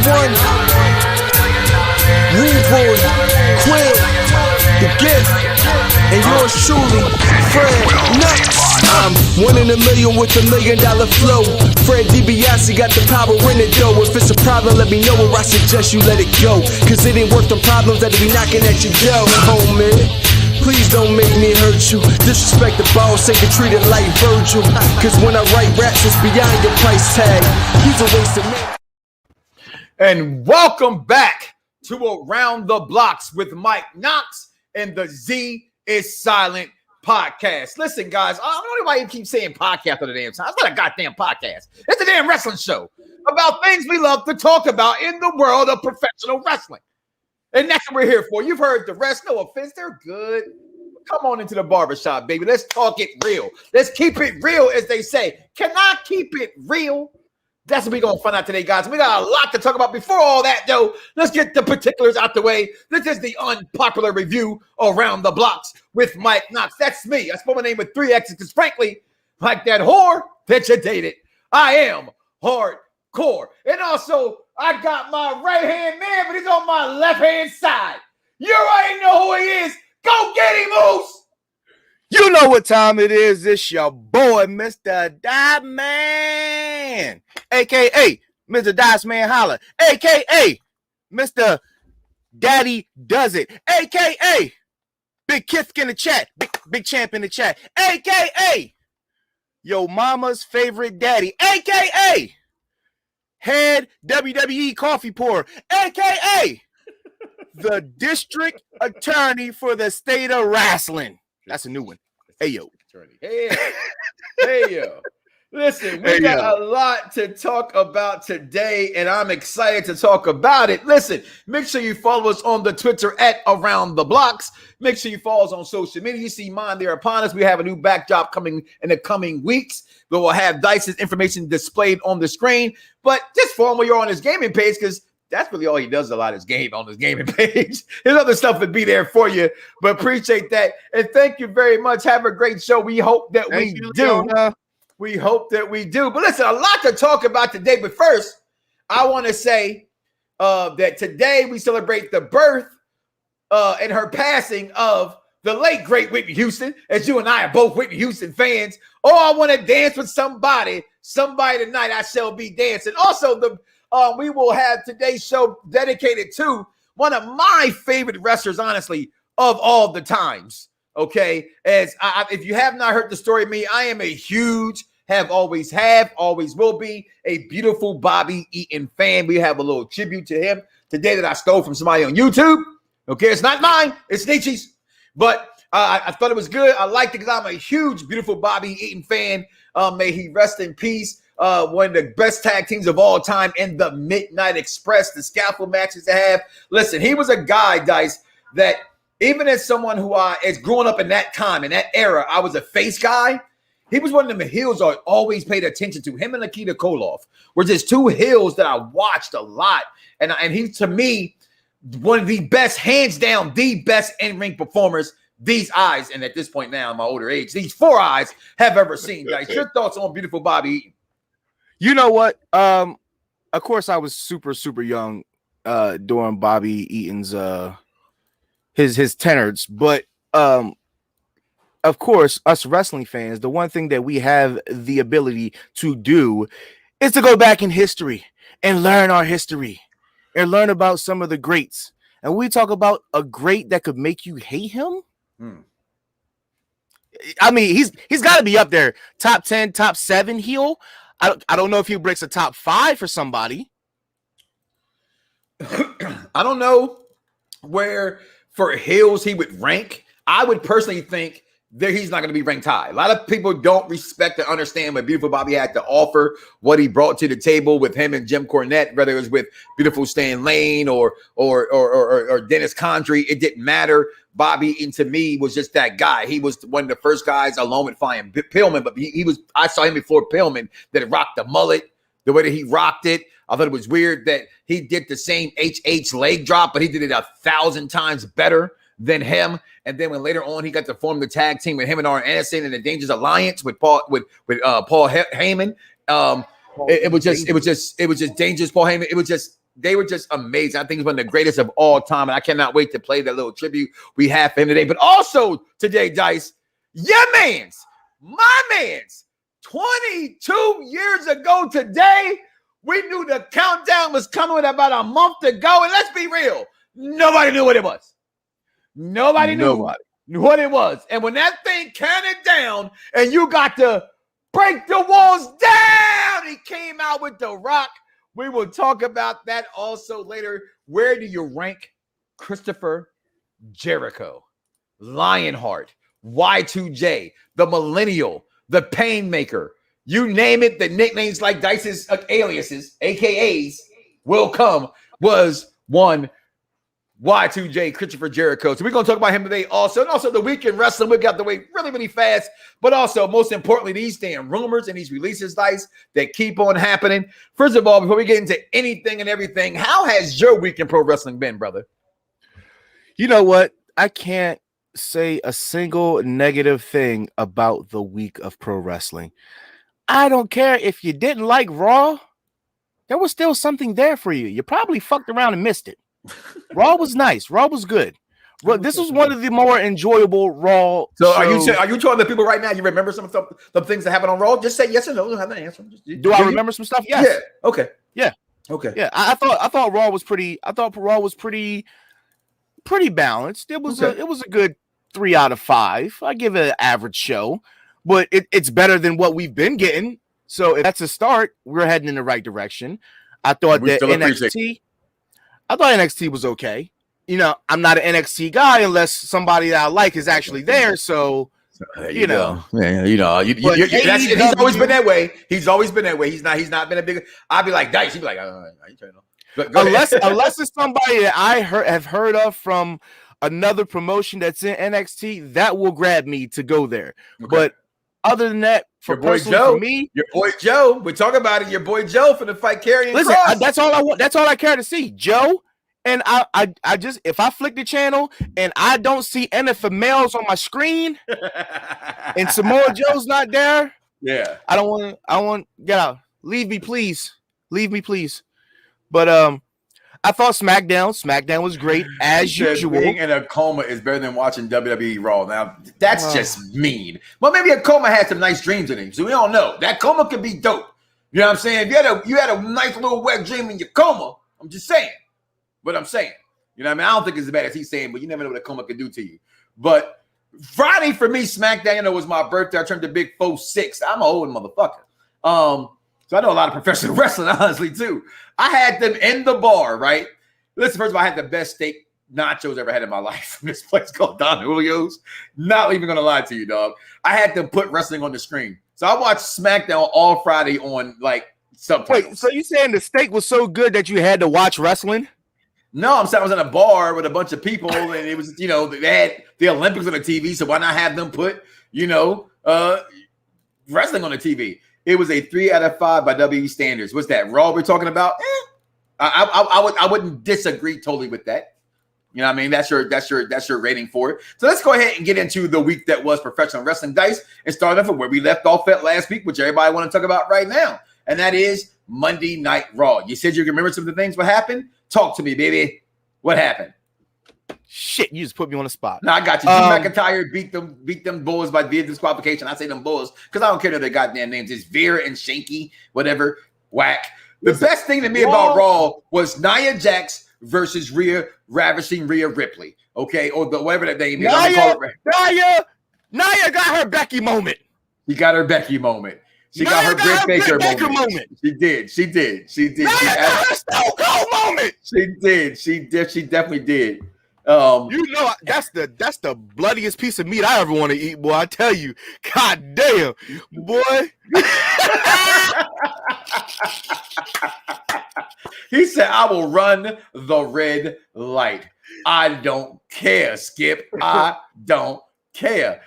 one, Rude Boy, Quill, The Gift, and yours truly, Fred Knoxxx. I'm 1 in a million with $1 million flow. Fred DiBiase got the power in it though. If it's a problem, let me know, or I suggest you let it go. Cause it ain't worth the problems that'll be knocking at your door, homie. Please don't make me hurt you. Disrespect the boss, ain't treated like Virgil. Cause when I write raps, it's beyond your price tag. He's a waste of man. And welcome back to Around the Bloxxx with Mike Knoxxx and the Z is Silent podcast. Listen, guys, I don't know why you keep saying podcast all the damn time. It's not a goddamn podcast. It's a damn wrestling show about things we love to talk about in the world of professional wrestling. And that's what we're here for. You've heard the rest. No offense, they're good. Come on into the barbershop, baby. Let's talk it real. Let's keep it real, as they say. Can I keep it real? That's what we're going to find out today, guys. We got a lot to talk about. Before all that, though, let's get the particulars out the way. This is the unpopular review Around the Bloxxx with Mike Knoxxx. That's me. I spell my name with 3 X's because, frankly, like that whore that you dated, I am hardcore. And also, I got my right-hand man, but he's on my left-hand side. You already know who he is. Go get him, Moose. You know what time it is. It's your boy, Mr. Dot Man, a.k.a. Mr. Dice Man Holla, a.k.a. Mr. Daddy Does It, a.k.a. Big Kith in the chat, big champ in the chat, a.k.a. Yo mama's favorite daddy, a.k.a. Head WWE coffee pourer, a.k.a. the district attorney for the state of wrestling. That's a new one. Hey, yo. Hey, yo. Listen, we got a lot to talk about today, and I'm excited to talk about it. Listen, make sure you follow us on the Twitter at Around the Bloxxx. Make sure you follow us on social media. You see mine there upon us. We have a new backdrop coming in the coming weeks. We will have Dice's information displayed on the screen. But just follow him when you're on his gaming page, because that's really all he does a lot is game on his gaming page. His other stuff would be there for you, but appreciate that. And thank you very much. Have a great show. We hope that we do. We hope that we do. But listen, a lot to talk about today. But first, I want to say that today we celebrate the birth and her passing of the late, great Whitney Houston, as you and I are both Whitney Houston fans. Oh, I want to dance with somebody tonight. I shall be dancing. Also, we will have today's show dedicated to one of my favorite wrestlers, honestly, of all the times. Okay, if you have not heard the story of me, I am a huge, always will be a beautiful Bobby Eaton fan. We have a little tribute to him today that I stole from somebody on YouTube. Okay, it's not mine, it's Nietzsche's. But I thought it was good. I liked it because I'm a huge, beautiful Bobby Eaton fan. May he rest in peace. One of the best tag teams of all time in the Midnight Express, the scaffold matches they have. Listen, he was a guy, Dice, that even as someone who is growing up in that time, in that era, I was a face guy. He was one of them heels I always paid attention to. Him and Nikita Koloff were just two heels that I watched a lot. And he, to me, one of the best, hands down, the best in-ring performers these eyes, and at this point now in my older age, these 4 eyes have ever seen. Guys, your thoughts on beautiful Bobby Eaton? You know what? Of course, I was super young during Bobby Eaton's his tenors, but of course, us wrestling fans, the one thing that we have the ability to do is to go back in history and learn our history and learn about some of the greats. And we talk about a great that could make you hate him. I mean, he's got to be up there, top 10, top 7 heel. I don't know if he breaks a top 5 for somebody. I don't know where for heels he would rank. I would personally think that he's not going to be ranked high. A lot of people don't respect and understand what beautiful Bobby had to offer, what he brought to the table with him and Jim Cornette, whether it was with beautiful Stan Lane or Dennis Condrey. It didn't matter. Bobby Eaton to me was just that guy. He was one of the first guys along with Brian Pillman, but I saw him before Pillman that rocked the mullet, the way that he rocked it. I thought it was weird that he did the same HH leg drop, but he did it 1,000 times better than him. And then when later on he got to form the tag team with him and Arn Anderson and the Dangerous Alliance with Paul Heyman. It was just dangerous, Paul Heyman. It was just they were just amazing. I think it's one of the greatest of all time, and I cannot wait to play that little tribute we have for him today. But also today, Dice, my man's 22 years ago today, we knew the countdown was coming about a month ago, and let's be real, nobody knew what it was. Nobody knew what it was. And when that thing counted down and you got to break the walls down, he came out with The Rock. We will talk about that also later. Where do you rank Christopher Jericho, Lionheart, Y2J, the Millennial, the Painmaker? You name it, the nicknames like Dice's aliases, AKAs, will come, was one Y2J, Christopher Jericho. So we're going to talk about him today also. And also the weekend wrestling. We got the way really, really fast. But also, most importantly, these damn rumors and these releases, Dice, that keep on happening. First of all, before we get into anything and everything, how has your week in pro wrestling been, brother? You know what? I can't say a single negative thing about the week of pro wrestling. I don't care if you didn't like Raw. There was still something there for you. You probably fucked around and missed it. Raw was nice. Raw was good. This was one of the more enjoyable Raw. So are you telling the people right now you remember some of the things that happened on Raw? Just say yes or no. Don't have an answer. Do I remember some stuff? Yes. Yeah. Okay. Yeah. Okay. Yeah. I thought Raw was pretty. I thought Raw was pretty balanced. It was a good 3 out of 5. I give it an average show, but it's better than what we've been getting. So if that's a start, we're heading in the right direction. I thought that NXT was okay. You know, I'm not an NXT guy unless somebody that I like is actually there. So, you know, he's always been that way. He's always been that way. He's not been a big. I'd be like Dice. He'd be like, unless it's somebody that I have heard of from another promotion that's in NXT, that will grab me to go there. Okay. But other than that, for me, your boy Joe, we talk about it. Your boy Joe for the fight carrying. Listen, that's all I want. That's all I care to see, Joe. And I just, if I flick the channel and I don't see any females on my screen, and Samoa Joe's not there, I don't want get out. Leave me, please. But I thought SmackDown was great as usual. Being in a coma is better than watching WWE Raw. Now that's just mean. Well, maybe a coma had some nice dreams in him, so we don't know. That coma could be dope. You know what I'm saying? If you had a nice little wet dream in your coma, I'm just saying. What I'm saying. You know what I mean? I don't think it's as bad as he's saying, but you never know what a coma can do to you. But Friday for me, SmackDown, was my birthday. I turned a big 4-6. I'm an old motherfucker. So I know a lot of professional wrestling, honestly, too. I had them in the bar, right? Listen, first of all, I had the best steak nachos I ever had in my life from this place called Don Julio's. Not even going to lie to you, dog. I had them put wrestling on the screen. So I watched SmackDown all Friday on, subtitles. Wait, so you saying the steak was so good that you had to watch wrestling? No, I'm saying I was in a bar with a bunch of people, and it was, they had the Olympics on the TV, so why not have them put, wrestling on the TV? It was a 3 out of 5 by WWE standards. What's that? Raw we're talking about? I wouldn't disagree totally with that. You know what I mean? That's your rating for it. So let's go ahead and get into the week that was professional wrestling, Dice, and start off with where we left off at last week, which everybody want to talk about right now, and that is Monday Night Raw. You said you can remember some of the things what happened. Talk to me, baby. What happened? Shit, you just put me on the spot. No, I got you. Drew McIntyre beat them bulls via disqualification. I say them bulls because I don't care their goddamn names. It's Veer and Shanky, whatever. Whack. The best thing to me about Raw was Nia Jax versus Ravishing Rhea Ripley. Okay, or whatever that name is. Nia got her Becky moment. She got her Becky moment. She got her Britt Baker moment. She did. Nia got her Stone Cold moment. She definitely did. That's the bloodiest piece of meat I ever want to eat, boy. I tell you, god damn, boy. He said, "I will run the red light. I don't care, Skip. I don't care."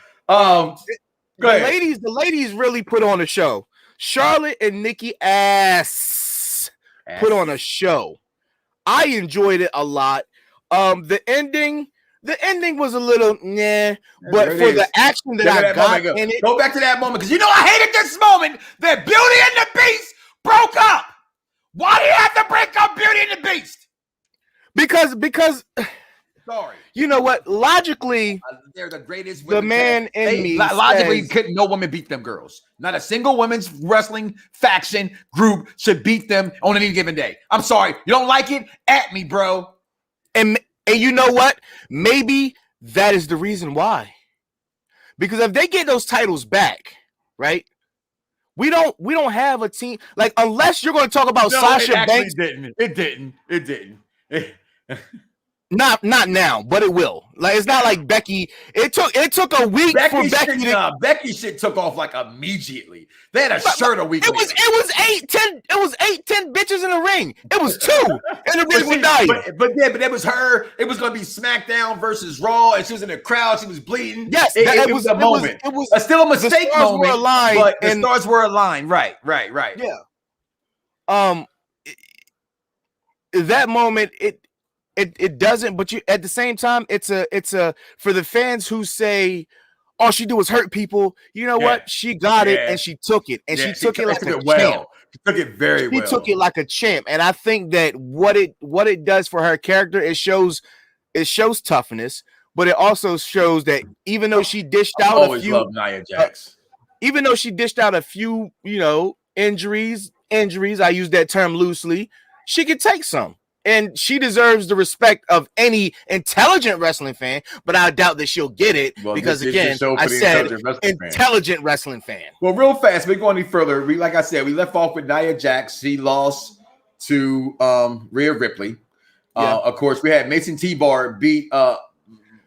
The ladies really put on a show. Charlotte and Nikki put on a show. I enjoyed it a lot. The ending was a little but for the action that I got in it. Go back to that moment because I hated this moment that Beauty and the Beast broke up. Why do you have to break up Beauty and the Beast? Because Sorry. You know what? Logically, they're the greatest. The man in me logically says, couldn't no woman beat them girls. Not a single women's wrestling faction group should beat them on any given day. I'm sorry. You don't like it? At me, bro. And you know what? Maybe that is the reason why. Because if they get those titles back, right? We don't have a team like unless you're going to talk about Sasha Banks. It didn't. Not now, but it will. Like it's not like Becky. It took a week for Becky. Becky shit took off like immediately. They had a shirt a week. It was 8-10 bitches in the ring. It was 2 in the ring with Nia. But it was her. It was going to be SmackDown versus Raw, and she was in the crowd. She was bleeding. Yes, it was a moment. It was still a mistake moment. But the stars were aligned. Right. Yeah. That moment it doesn't, but you at the same time, it's a for the fans who say all she do was hurt people. You know what? She got it and she took it, and she took it like a champ. She took it very well. She took it like a champ, and I think that what it does for her character, it shows toughness, but it also shows that even though she dished out a few, loved Nia Jax. Even though she dished out a few, injuries. I use that term loosely. She could take some. And she deserves the respect of any intelligent wrestling fan, but I doubt that she'll get it because, again, I said intelligent wrestling fan. Well, real fast, we go any further. We left off with Nia Jax. She lost to Rhea Ripley. Of course, we had Mason T-Bar beat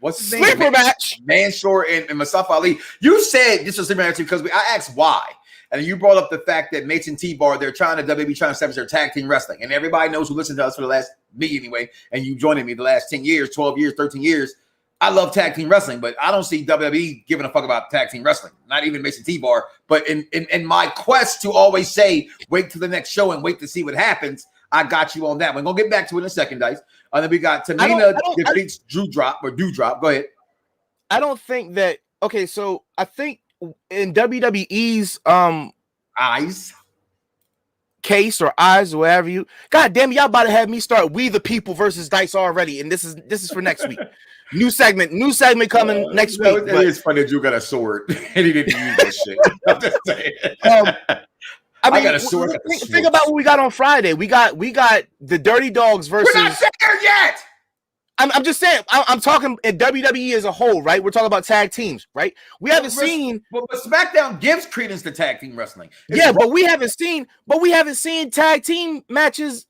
what's his name? Sleeper match. Mansoor and Mustafa Ali. You said this was a sleeper match because I asked why. And you brought up the fact that Mason T-Bar, WWE trying to establish their tag team wrestling. And everybody knows who listened to us for the last, me anyway, and you joining me the last 10 years, 12 years, 13 years. I love tag team wrestling, but I don't see WWE giving a fuck about tag team wrestling. Not even Mason T-Bar. But in my quest to always say, wait till the next show and wait to see what happens, I got you on that. We're going to get back to it in a second, Dice. And then we got Tamina defeats Doudrop. Go ahead. I don't think that, okay, so I think in WWE's case or eyes or whatever you, god damn, y'all about to have me start We the People versus Dice already, and this is for next week. New segment coming next week. It is funny that you got a sword and he didn't use that shit. I'm just saying. I mean, got a sword. Think about what we got on Friday. We got the Dirty Dogs versus. We're not there yet. I'm just saying. I'm talking at WWE as a whole, right? We're talking about tag teams, right? We haven't seen. But SmackDown gives credence to tag team wrestling. But we haven't seen tag team matches.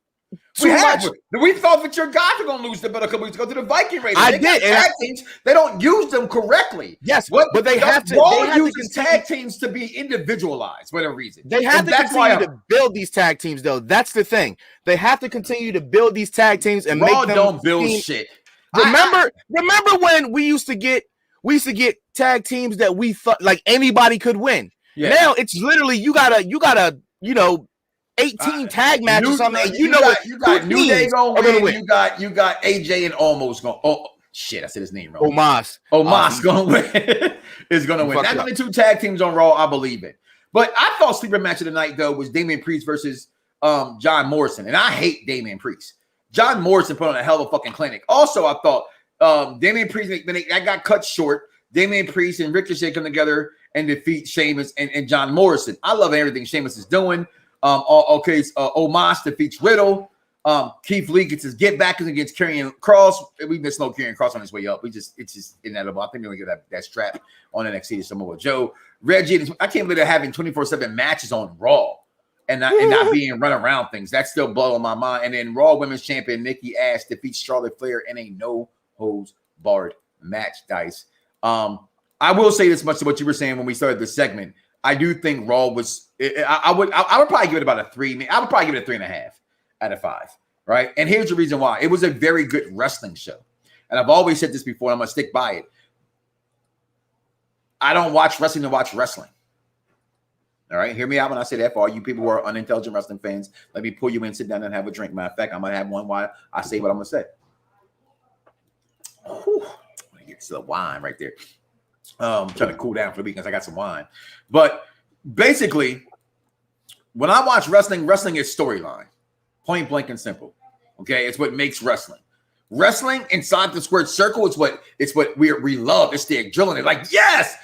We thought that your guys were going to lose the belt a couple weeks ago to the Viking Raiders. Tag teams. They don't use them correctly. Yes, but they have to. They use tag teams to be individualized for whatever reason. They have to continue to build these tag teams, though. That's the thing. They have to continue to build these tag teams and make them. Don't build shit. Remember when we used to get tag teams that we thought like anybody could win. Yeah. Now it's literally you gotta 18 tag matches or something. And you got New Day gonna win. You got AJ and Almost going. Oh shit! I said his name wrong. Omos gonna win. Is gonna win. That's only 2 tag teams on Raw. I believe it. But I thought sleeper match of the night though was Damian Priest versus John Morrison, and I hate Damian Priest. John Morrison put on a hell of a fucking clinic. Also, I thought Damian Priest that got cut short. Damian Priest and Ricochet come together and defeat Sheamus and John Morrison. I love everything Sheamus is doing. Omos defeats Riddle. Keith Lee gets his get back against Karrion Kross. We missed no Karrion Kross on his way up. It's just inevitable. I think they're gonna get that strap on NXT to Samoa Joe. Reggie, I can't believe they're having 24/7 matches on Raw and not being run around things. That's still blowing my mind. And then Raw Women's Champion Nikki Ash defeats Charlotte Flair in a no holds barred match. Dice. I will say this much to what you were saying when we started the segment. I do think Raw was. I would probably give it about a 3. I would probably give it a 3.5 out of 5. Right, and here's the reason why. It was a very good wrestling show, and I've always said this before. And I'm gonna stick by it. I don't watch wrestling to watch wrestling. All right, hear me out when I say that. For all you people who are unintelligent wrestling fans, let me pull you in, sit down, and have a drink. Matter of fact, I'm gonna have one while I say what I'm gonna say. Whew. I get to the wine right there. Trying to cool down for the weekends. I got some wine, but basically, when I watch wrestling, wrestling is storyline. Point blank and simple. Okay, it's what makes wrestling. Wrestling inside the squared circle is what we love. It's the adrenaline. Like, yes.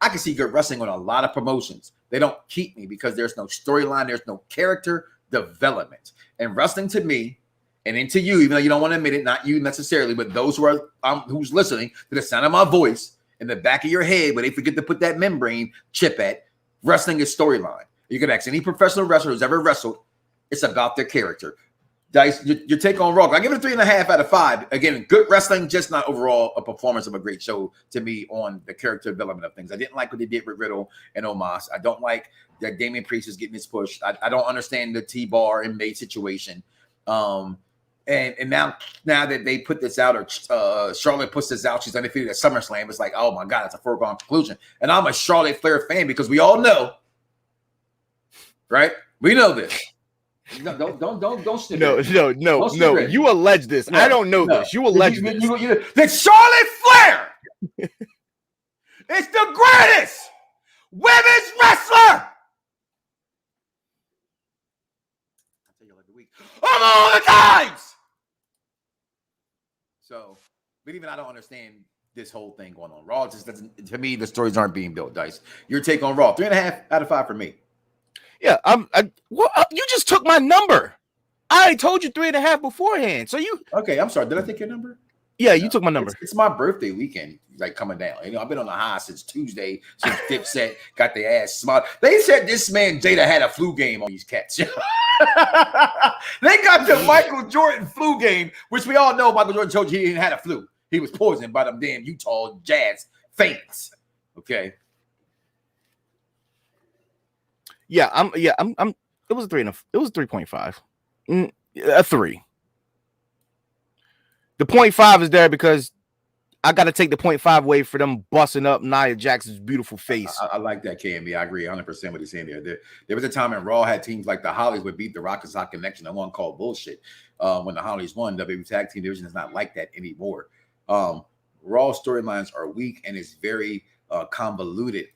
I can see good wrestling on a lot of promotions. They don't keep me because there's no storyline, there's no character development. And wrestling to me, and into you, even though you don't want to admit it, not you necessarily, but those who are who's listening to the sound of my voice in the back of your head, where they forget to put that membrane chip at, wrestling is storyline. You can ask any professional wrestler who's ever wrestled. It's about their character. Dice, your take on Raw. I give it a 3.5 out of 5. Again, good wrestling, just not overall a performance of a great show to me on the character development of things. I didn't like what they did with Riddle and Omos. I don't like that Damian Priest is getting his push. I don't understand the T-Bar and May situation. And now that they put this out, or Charlotte puts this out, she's undefeated at SummerSlam. It's like, oh my God, it's a foregone conclusion. And I'm a Charlotte Flair fan because we all know, right? We know this. No, don't stick it. No. You allege this. No, I don't know this. You allege this. That Charlotte Flair is the greatest women's wrestler of all the times. So, but even I don't understand this whole thing going on. Raw just doesn't. To me, the stories aren't being built. Dice, your take on Raw? 3.5 out of 5 for me. Yeah, you just took my number. I told you 3.5 beforehand. So you okay? I'm sorry. Did I take your number? Yeah, you took my number. It's my birthday weekend, like coming down. You know, I've been on the high since Tuesday. Since Dipset got their ass smart. They said this man Jada had a flu game on these cats. They got the Michael Jordan flu game, which we all know. Michael Jordan told you he didn't have a flu. He was poisoned by them damn Utah Jazz fans. Okay. I'm. It was a 3 and it was 3.5. A 3. The 0.5 is there because I got to take the 0.5 away for them busting up Nia Jax's beautiful face. I like that, KMB. I agree 100% what he's saying there. There was a time when Raw had teams like the Hollies would beat the Rock and Sock Connection. I won't call bullshit. When the Hollies won, WWE Tag Team Division is not like that anymore. Raw storylines are weak and it's very convoluted,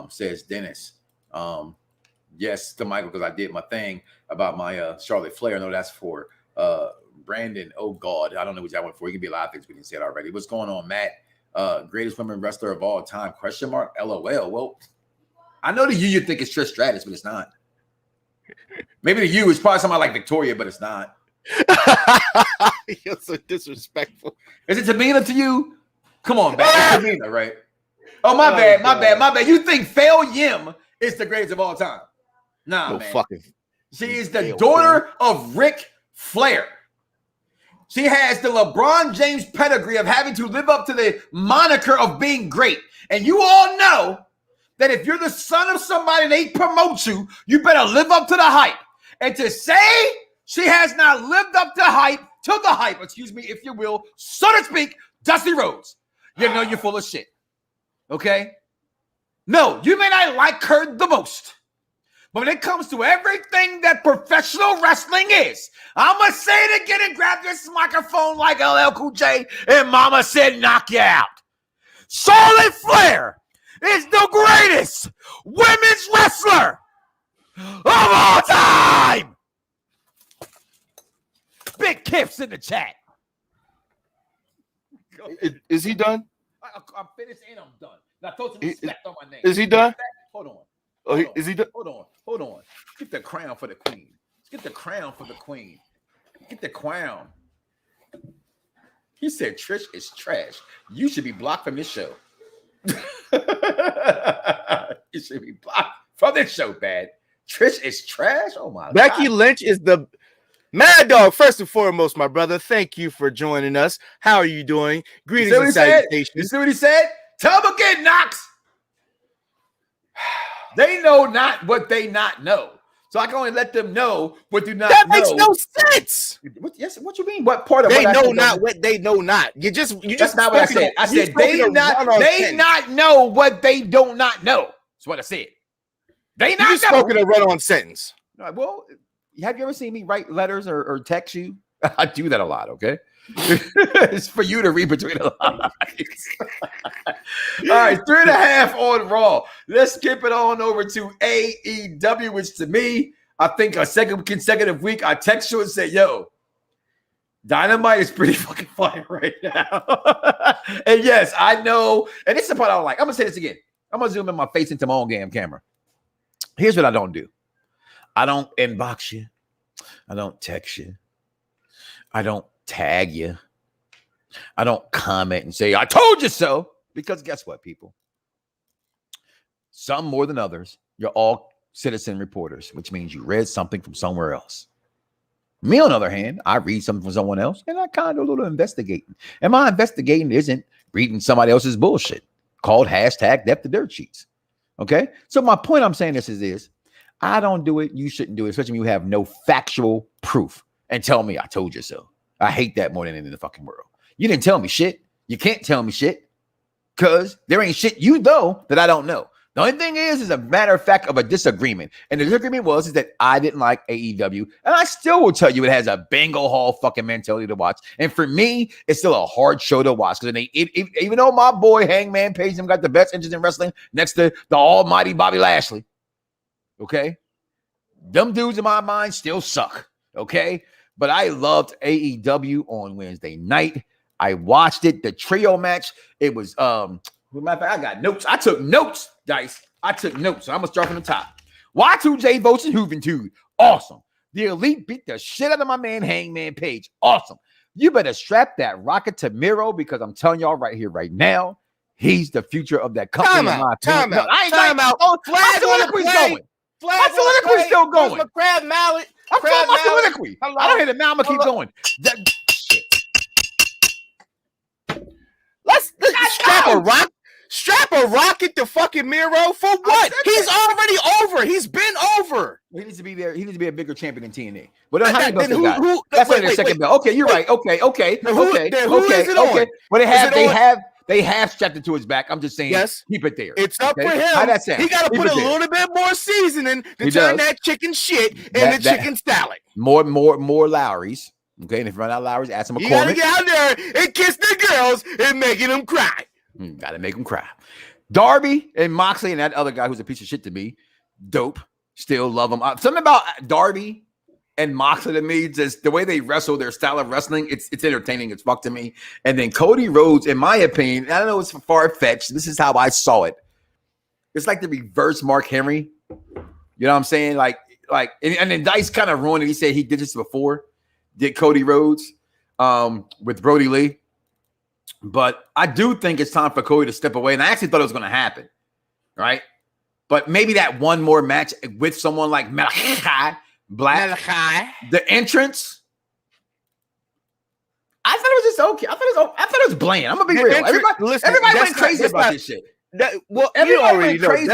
says Dennis. Yes, to Michael, because I did my thing about my Charlotte Flair. I know that's for Brandon. Oh, God. I don't know what that one for. It could be a lot of things we didn't say it already. What's going on, Matt? Greatest women wrestler of all time? Question mark? LOL. Well, I know to you think it's Trish Stratus, but it's not. Maybe to you, it's probably somebody like Victoria, but it's not. You're so disrespectful. Is it Tamina to you? Come on, man. It's Tamina, right? Oh, my bad. You think Fail Yim is the greatest of all time? Nah, no, man. Fucking. She is the daughter of Ric Flair. She has the LeBron James pedigree of having to live up to the moniker of being great. And you all know that if you're the son of somebody and they promote you, you better live up to the hype. And to say she has not lived up to the hype, if you will, so to speak, Dusty Rhodes, you know you're full of shit. Okay? No, you may not like her the most. But when it comes to everything that professional wrestling is, I'm going to say it again and grab this microphone like LL Cool J and Mama said knock you out. Charlotte Flair is the greatest women's wrestler of all time. Big Kiff's in the chat. Is he done? I'm finished and I'm done. Now throw some respect on my name. Is he done? Hold on. Is he done? Hold on. Get the crown for the queen. Let's get the crown for the queen. Get the crown. He said Trish is trash. You should be blocked from this show. You should be blocked from this show, bad. Trish is trash? Oh, my God. Becky Lynch is the Mad Dog. First and foremost, my brother, thank you for joining us. How are you doing? Greetings and salutations. You see what he said? Tell him again, Knox. They know not what they not know. So I can only let them know what do not know. That makes no sense. What you mean? What part of they what know not what they know not? You just That's not what I said. I said they not know what they do not know. That's what I said. They not you spoke in a run-on sentence. Well, have you ever seen me write letters or text you? I do that a lot, okay? It's for you to read between the lines. All right, 3.5 on Raw. Let's skip it on over to AEW, which to me, I think a second consecutive week, I text you and say, yo, Dynamite is pretty fucking fire right now. And yes, I know. And this is the part I like. I'm going to say this again. I'm going to zoom in my face into my own damn camera. Here's what I don't do. I don't inbox you. I don't text you. I don't tag you. I don't comment and say, I told you so. Because guess what, people? Some more than others, you're all citizen reporters, which means you read something from somewhere else. Me, on the other hand, I read something from someone else, and I kind of do a little investigating. And my investigating isn't reading somebody else's bullshit called hashtag Depth the Dirt Sheets. Okay? So my point I'm saying this is I don't do it. You shouldn't do it, especially when you have no factual proof. And tell me I told you so. I hate that more than anything in the fucking world. You didn't tell me shit. You can't tell me shit because there ain't shit you know that I don't know. The only thing is a matter of fact of a disagreement. And the disagreement is that I didn't like AEW. And I still will tell you it has a bingo hall fucking mentality to watch. And for me, it's still a hard show to watch. Because even though my boy Hangman Page got the best interest in wrestling next to the almighty Bobby Lashley, okay? Them dudes in my mind still suck, okay? But I loved AEW on Wednesday night. I watched it. The trio match, it was matter of fact, I got notes. I took notes, Dice. I took notes. So I'm going to start from the top. Y2J votes and Juventud. Awesome. The Elite beat the shit out of my man, Hangman Page. Awesome. You better strap that rocket to Miro because I'm telling y'all right here, right now, he's the future of that company. Time out. My soliloquy's going. My soliloquy's still going. My crab mallet. I'm calling my soliloquy. I don't hear it now. I'm going to keep going. Let's strap a rocket to fucking Miro for what? He's already over. He's been over. He needs to be there. He needs to be a bigger champion in TNA. But how many belts they got? That's like their second belt. Okay, you're right. Okay. But they have strapped it to his back. I'm just saying, yes, keep it there. It's up for him. How that sound? He got to put a little bit more seasoning to turn that chicken shit into chicken salad. More Lowrys. Okay, and if you run out of Lowrys, add some McCormick. You gotta get out there and kiss the girls and making them cry. Gotta make them cry. Darby and Moxley and that other guy who's a piece of shit to me, dope. Still love them. Something about Darby and Moxley to me, just the way they wrestle, their style of wrestling, it's entertaining as fuck to me. And then Cody Rhodes, in my opinion, I don't know, it's far-fetched. This is how I saw it. It's like the reverse Mark Henry. You know what I'm saying? And then Dice kind of ruined it. He said he did this before. Did Cody Rhodes with Brody Lee. But I do think it's time for Cody to step away. And I actually thought it was going to happen. Right? But maybe that one more match with someone like Malachi Black. The entrance. I thought it was just okay. I thought it was bland. I'm going to be real. Everybody went crazy about this shit. You already know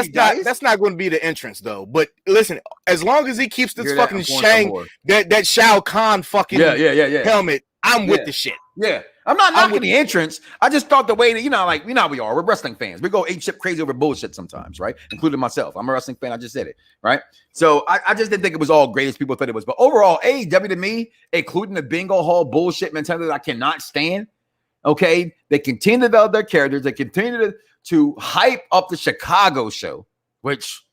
that's not going to be the entrance though. But listen, as long as he keeps this fucking Shang, that Shao Kahn fucking helmet, I'm with the shit. Yeah, I'm not knocking the entrance. I just thought the way that we are. We're wrestling fans. We go ape shit crazy over bullshit sometimes, right? Including myself. I'm a wrestling fan. I just said it, right? So I just didn't think it was all great as people thought it was. But overall, AEW to me, including the bingo hall bullshit mentality that I cannot stand. Okay, they continue to develop their characters. They continue to hype up the Chicago show, which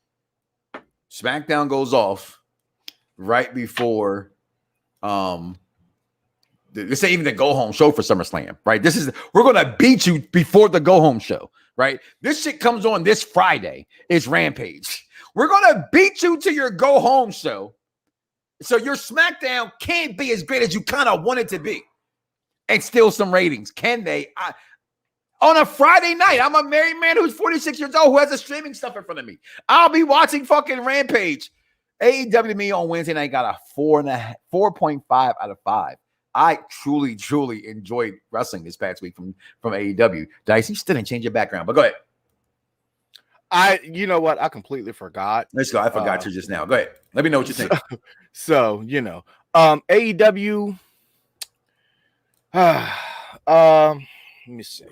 SmackDown goes off right before this ain't even the go home show for SummerSlam, right? We're gonna beat you before the go home show, right? This shit comes on this Friday. It's Rampage. We're gonna beat you to your go home show, so your SmackDown can't be as great as you kind of want it to be, and steal some ratings. Can they? On a Friday night, I'm a married man who's 46 years old who has a streaming stuff in front of me. I'll be watching fucking Rampage. AEW to me on Wednesday night got a 4.5 out of 5. I truly, truly enjoyed wrestling this past week from AEW. Dicey, still didn't change your background, but go ahead. You know what? I completely forgot. Let's go. I forgot you just now. Go ahead. Let me know what you think. So AEW. Let me see.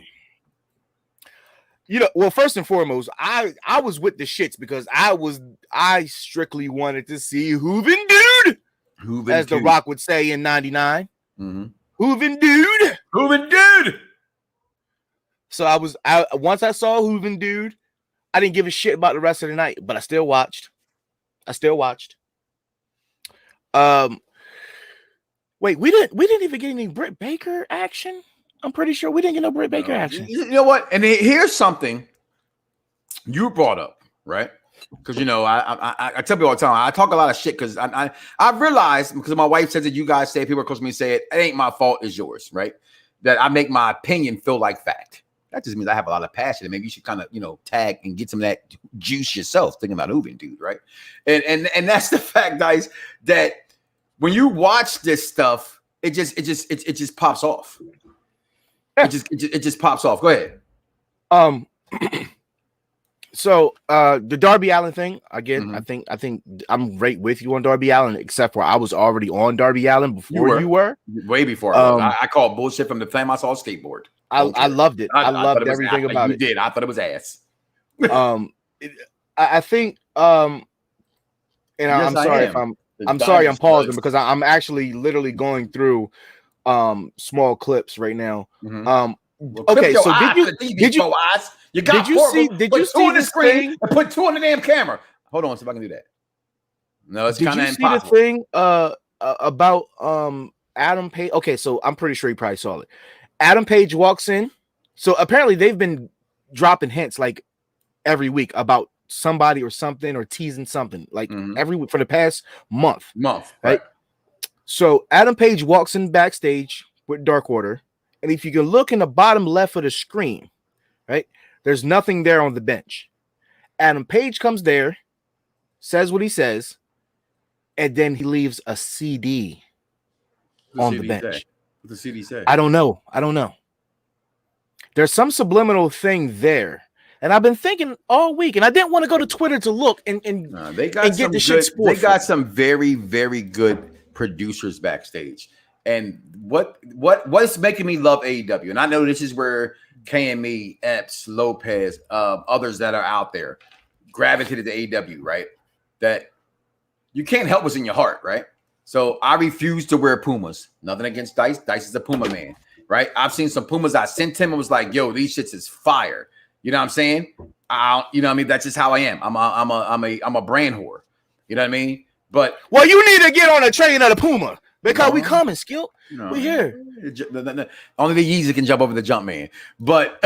Well, first and foremost, I was with the shits because I strictly wanted to see Hooven Dude, as The Rock would say in '99. Mm-hmm. Hooven Dude. So once I saw Hooven Dude, I didn't give a shit about the rest of the night, but I still watched. Wait, we didn't even get any Britt Baker action. I'm pretty sure we didn't get no Britt Baker action. You know what? And here's something you brought up, right? Because you know, I tell people all the time, I talk a lot of shit because I realized, because my wife says that you guys say, people are close to me say it ain't my fault, it's yours, right? That I make my opinion feel like fact. That just means I have a lot of passion, and maybe you should kind of, you know, tag and get some of that juice yourself, thinking about moving, dude, right? And that's the fact, guys, that when you watch this stuff, it just pops off. It just pops off. Go ahead. So the Darby Allin thing again, I think I'm right with you on Darby Allin, except for I was already on Darby Allin before you were. Way before. I called bullshit from the time I saw a skateboard. I loved it. I loved everything about it. You did. I thought it was ass. I think and yes, I'm sorry I'm pausing because I'm actually literally going through small clips right now. Okay, so did you see this thing and put two on the damn camera? Hold on, see if I can do that. No, it's kind of impossible. Did you see the thing about Adam Page? Okay, so I'm pretty sure you probably saw it. Adam Page walks in. So apparently they've been dropping hints like every week about somebody or something or teasing something like every week for the past month. Right? So Adam Page walks in backstage with Dark Order, and if you can look in the bottom left of the screen, right, there's nothing there on the bench. Adam Page comes there, says what he says, and then he leaves a CD on the bench. What the CD say? I don't know. There's some subliminal thing there. And I've been thinking all week, and I didn't want to go to Twitter to look and get the shit spoiled. They got some very, very good producers backstage. And what's making me love AEW, and I know this is where KME, Epps, Lopez, others that are out there gravitated to AEW, right? That you can't help what's in your heart, right? So I refuse to wear Pumas. Nothing against Dice. Dice is a Puma man, right? I've seen some Pumas I sent him and was like, yo, these shits is fire. You know what I'm saying? You know what I mean? That's just how I am. I'm a brand whore. You know what I mean? But well, you need to get on a train of the Puma because we coming, Skill. No. We here. Only the Yeezy can jump over the jump man. But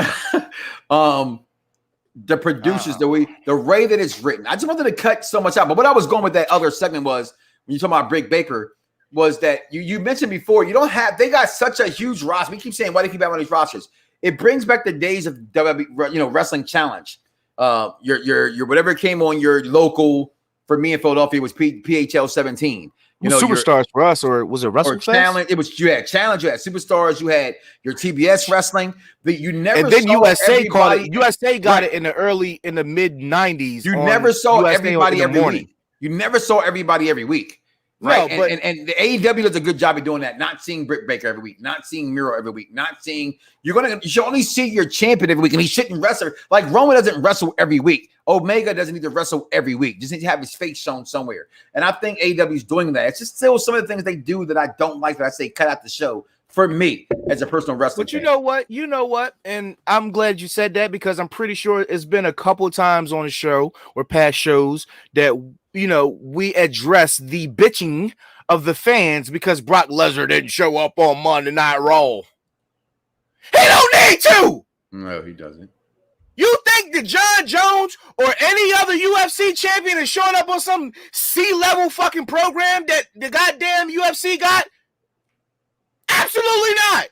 the producers, the way that it's written, I just wanted to cut so much out. But what I was going with that other segment was when you talk about Britt Baker, was that you mentioned before, they got such a huge roster. We keep saying, why do they keep having these rosters? It brings back the days of WWE, Wrestling Challenge. Your whatever came on your local, for me in Philadelphia, was PHL 17. Superstars for us, or was it Wrestle Challenge? It was, you had Challenge, you had Superstars, you had your TBS Wrestling. But you never and then saw USA called it. USA got it in the mid 90s. You never saw everybody every week. You never saw everybody every week. Right. No, and the AEW does a good job of doing that, not seeing Britt Baker every week, not seeing Miro every week, not seeing you should only see your champion every week, and he shouldn't wrestle. Like Roman doesn't wrestle every week. Omega doesn't need to wrestle every week. Just need to have his face shown somewhere. And I think AEW is doing that. It's just still some of the things they do that I don't like, that I say cut out the show for me as a personal wrestler. But you know what? And I'm glad you said that, because I'm pretty sure it's been a couple of times on the show or past shows that we address the bitching of the fans because Brock Lesnar didn't show up on Monday Night Raw. He don't need to. No, he doesn't. You think that John Jones or any other UFC champion is showing up on some C-level fucking program that the goddamn UFC got? Absolutely not.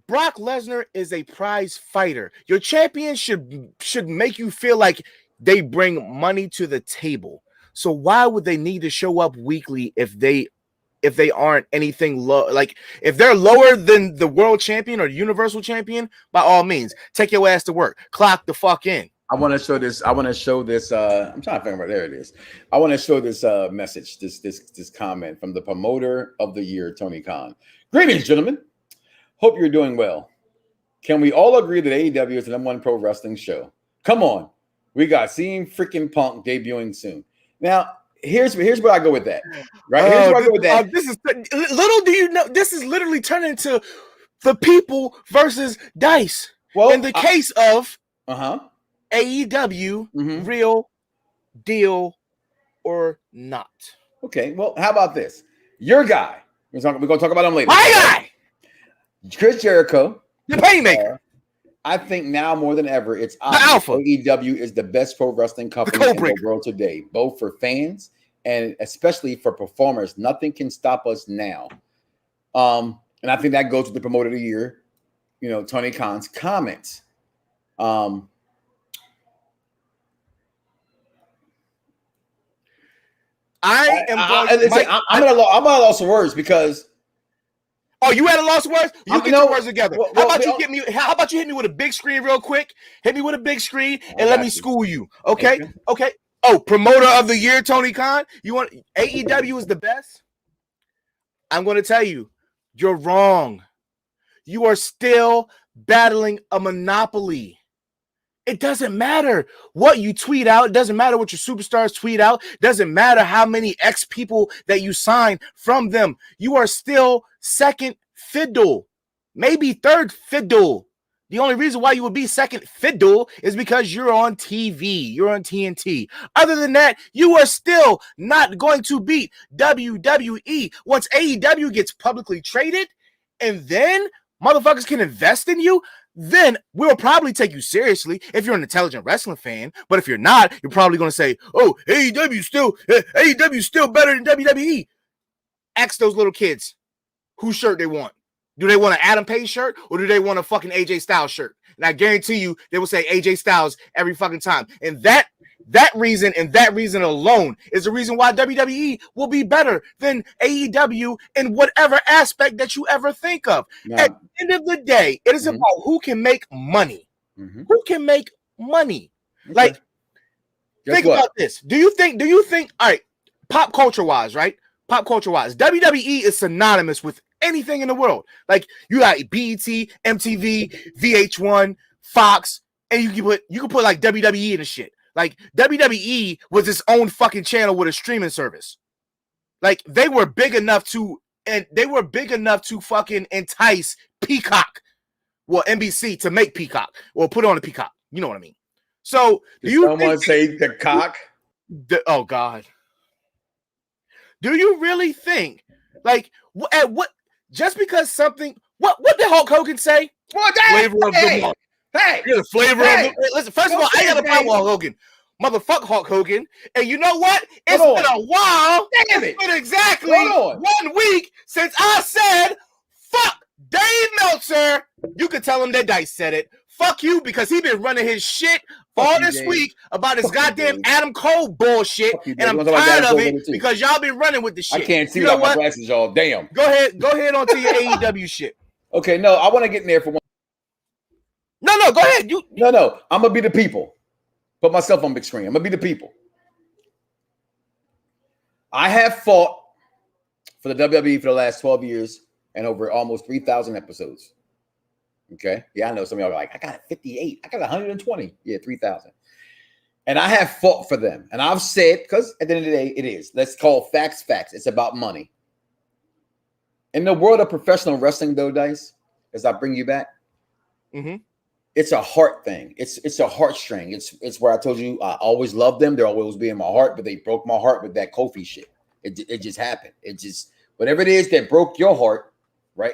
Brock Lesnar is a prize fighter. Your champion should make you feel like they bring money to the table. So why would they need to show up weekly if they aren't anything low? Like if they're lower than the world champion or the universal champion, by all means, take your ass to work. Clock the fuck in. I want to show this. I'm trying to figure out, there it is. I want to show this message, this comment from the promoter of the year, Tony Khan. Greetings, gentlemen. Hope you're doing well. Can we all agree that AEW is the #1 pro wrestling show? Come on. We got CM freaking Punk debuting soon. Now, here's where I go with that. Right? Here's where I go with that. This is little do you know, this is literally turning into the people versus Dice. Well, in the case of AEW, real deal or not. Okay, well, how about this? Your guy. We're going to talk about him later. My guy, Chris Jericho. the Painmaker. I think now more than ever, it's Alpha. AEW is the best pro wrestling company in the world today, both for fans and especially for performers. Nothing can stop us now. And I think that goes with the promoter of the year, Tony Khan's comments. I'm at a loss of words because. Oh, you had a loss of words? You get your words together. How about you hit me with a big screen real quick? Hit me with a big screen and let me school you. Okay. Oh, promoter of the year, Tony Khan. You want AEW is the best? I'm going to tell you, you're wrong. You are still battling a monopoly. It doesn't matter what you tweet out. It doesn't matter what your superstars tweet out. It doesn't matter how many X people that you sign from them. You are still second fiddle, maybe third fiddle. The only reason why you would be second fiddle is because you're on TV. You're on TNT. Other than that, you are still not going to beat WWE. Once AEW gets publicly traded and then motherfuckers can invest in you, then we'll probably take you seriously if you're an intelligent wrestling fan. But if you're not, you're probably going to say, oh, AEW's still better than WWE. Ask those little kids whose shirt they want. Do they want an Adam Page shirt or do they want a fucking AJ Styles shirt? And I guarantee you they will say AJ Styles every fucking time. And that reason and that reason alone is the reason why WWE will be better than AEW in whatever aspect that you ever think of. Yeah. At the end of the day, it is about who can make money. Who can make money? Okay. Like, think about this. Do you think, all right, pop culture wise, right? Pop culture wise, WWE is synonymous with anything in the world. Like, you got BET, MTV, VH1, Fox, and you can put like WWE in the shit. Like, WWE was its own fucking channel with a streaming service. Like, they were big enough to fucking entice Peacock, well, NBC, to make Peacock or put on a Peacock. You know what I mean? So, do you someone say the cock? Oh God. Do you really think, like, what? Just because something, what did Hulk Hogan say? Flavor of the month. Hey, you're the flavor of the. Listen, first of all, I got a problem with Hulk Hogan. Motherfuck Hulk Hogan. And you know what? It's been a while. Damn it. It's been exactly 1 week since I said, fuck Dave Meltzer. You could tell him that Dice said it. Fuck you, because he been running his shit all this week about his goddamn Adam Cole bullshit, and I'm tired of it because y'all been running with the shit. I can't see without my glasses, y'all. Damn. Go ahead on to your AEW shit. Okay, no, I want to get in there for one. No, go ahead. No, I'm gonna be the people. Put myself on big screen. I'm gonna be the people. I have fought for the WWE for the last 12 years and over almost 3,000 episodes. Okay. Yeah, I know some of y'all are like, I got 58. I got 120. Yeah, 3,000. And I have fought for them. And I've said, because at the end of the day, it is. Let's call facts facts. It's about money. In the world of professional wrestling, though, Dice, as I bring you back, it's a heart thing. It's a heartstring. It's where I told you I always loved them. They'll always be in my heart, but they broke my heart with that Kofi shit. It just happened. It just, whatever it is that broke your heart, right?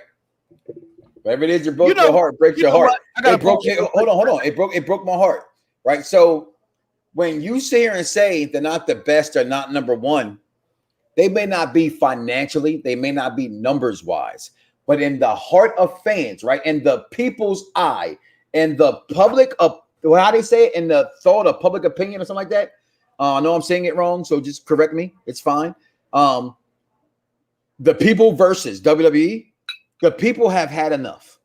Whatever it is that broke your heart, breaks your heart. Hold on. It broke my heart, right? So when you sit here and say they're not the best or not number one, they may not be financially, they may not be numbers wise, but in the heart of fans, right? In the people's eye, and the public of how they say it, in the thought of public opinion or something like that. I know I'm saying it wrong, so just correct me. It's fine. The people versus WWE. The people have had enough.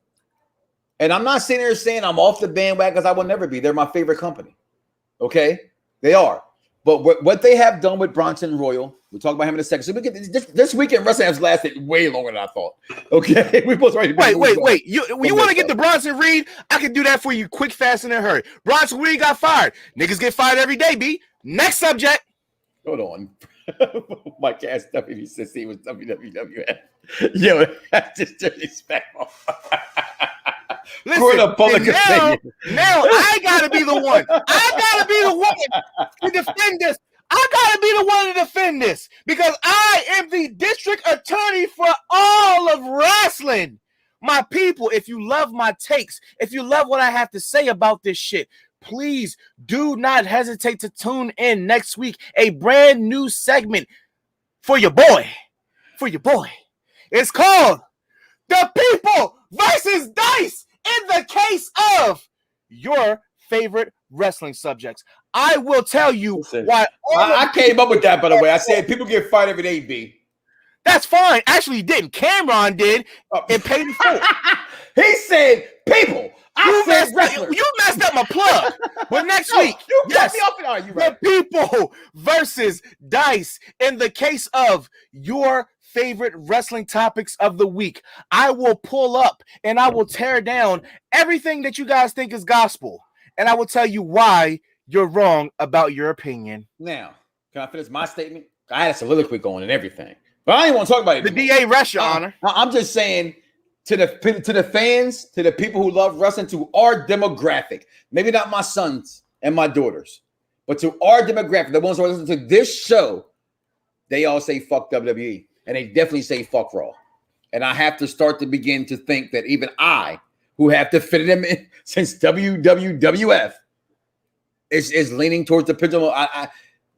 And I'm not sitting here saying I'm off the bandwagon because I will never be. They're my favorite company. Okay? They are. But what they have done with Bronson Royal, we'll talk about him in a second. So we get this weekend wrestling has lasted way longer than I thought. Okay? We both wait. You want to get the Bronson Reed? I can do that for you quick, fast, and in a hurry. Bronson Reed got fired. Niggas get fired every day, B. Next subject. Hold on. My cat stuff he says he was WWF. Yo, that's just disrespectful. Listen, now I gotta be the one. I gotta be the one to defend this. I gotta be the one to defend this because I am the district attorney for all of wrestling. My people, if you love my takes, if you love what I have to say about this shit, please do not hesitate to tune in next week. A brand new segment for your boy. It's called The People versus Dice in the case of your favorite wrestling subjects. I will tell you why. I came up with that, by the way. I said people get fired every day, B. That's fine. Actually, he didn't. Cameron did and paid in full. He said people. You messed up my plug. But next week, you cut me off. Are you right? The People versus Dice in the case of your favorite wrestling topics of the week. I will pull up and I will tear down everything that you guys think is gospel. And I will tell you why you're wrong about your opinion. Now, can I finish my statement? I had a soliloquy going and everything. But I didn't want to talk about it. The DA rest, Your Honor. I'm just saying to the fans, to the people who love wrestling, to our demographic, maybe not my sons and my daughters, but to our demographic, the ones who are listening to this show, they all say fuck WWE. And they definitely say fuck Raw. And I have to start to begin to think that even I, who have defended them since WWF, is leaning towards the pendulum.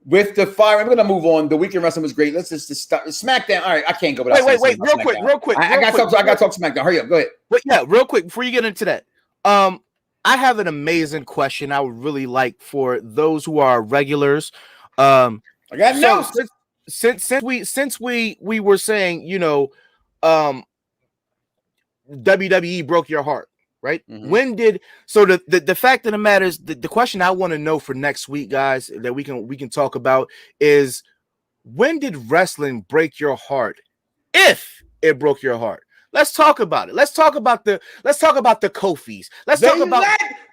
With the fire, I'm going to move on. The weekend wrestling was great. Let's just start. SmackDown. All right, I can't go without. Wait, real quick. I got to talk SmackDown. Hurry up, go ahead. But yeah, real quick before you get into that, I have an amazing question. I would really like for those who are regulars. I got notes. Since we were saying, you know, WWE broke your heart. Right? Mm-hmm. When did the fact of the matter is the question I want to know for next week, guys, that we can talk about is when did wrestling break your heart? If it broke your heart, let's talk about it. Let's talk about the Kofis. Let's talk about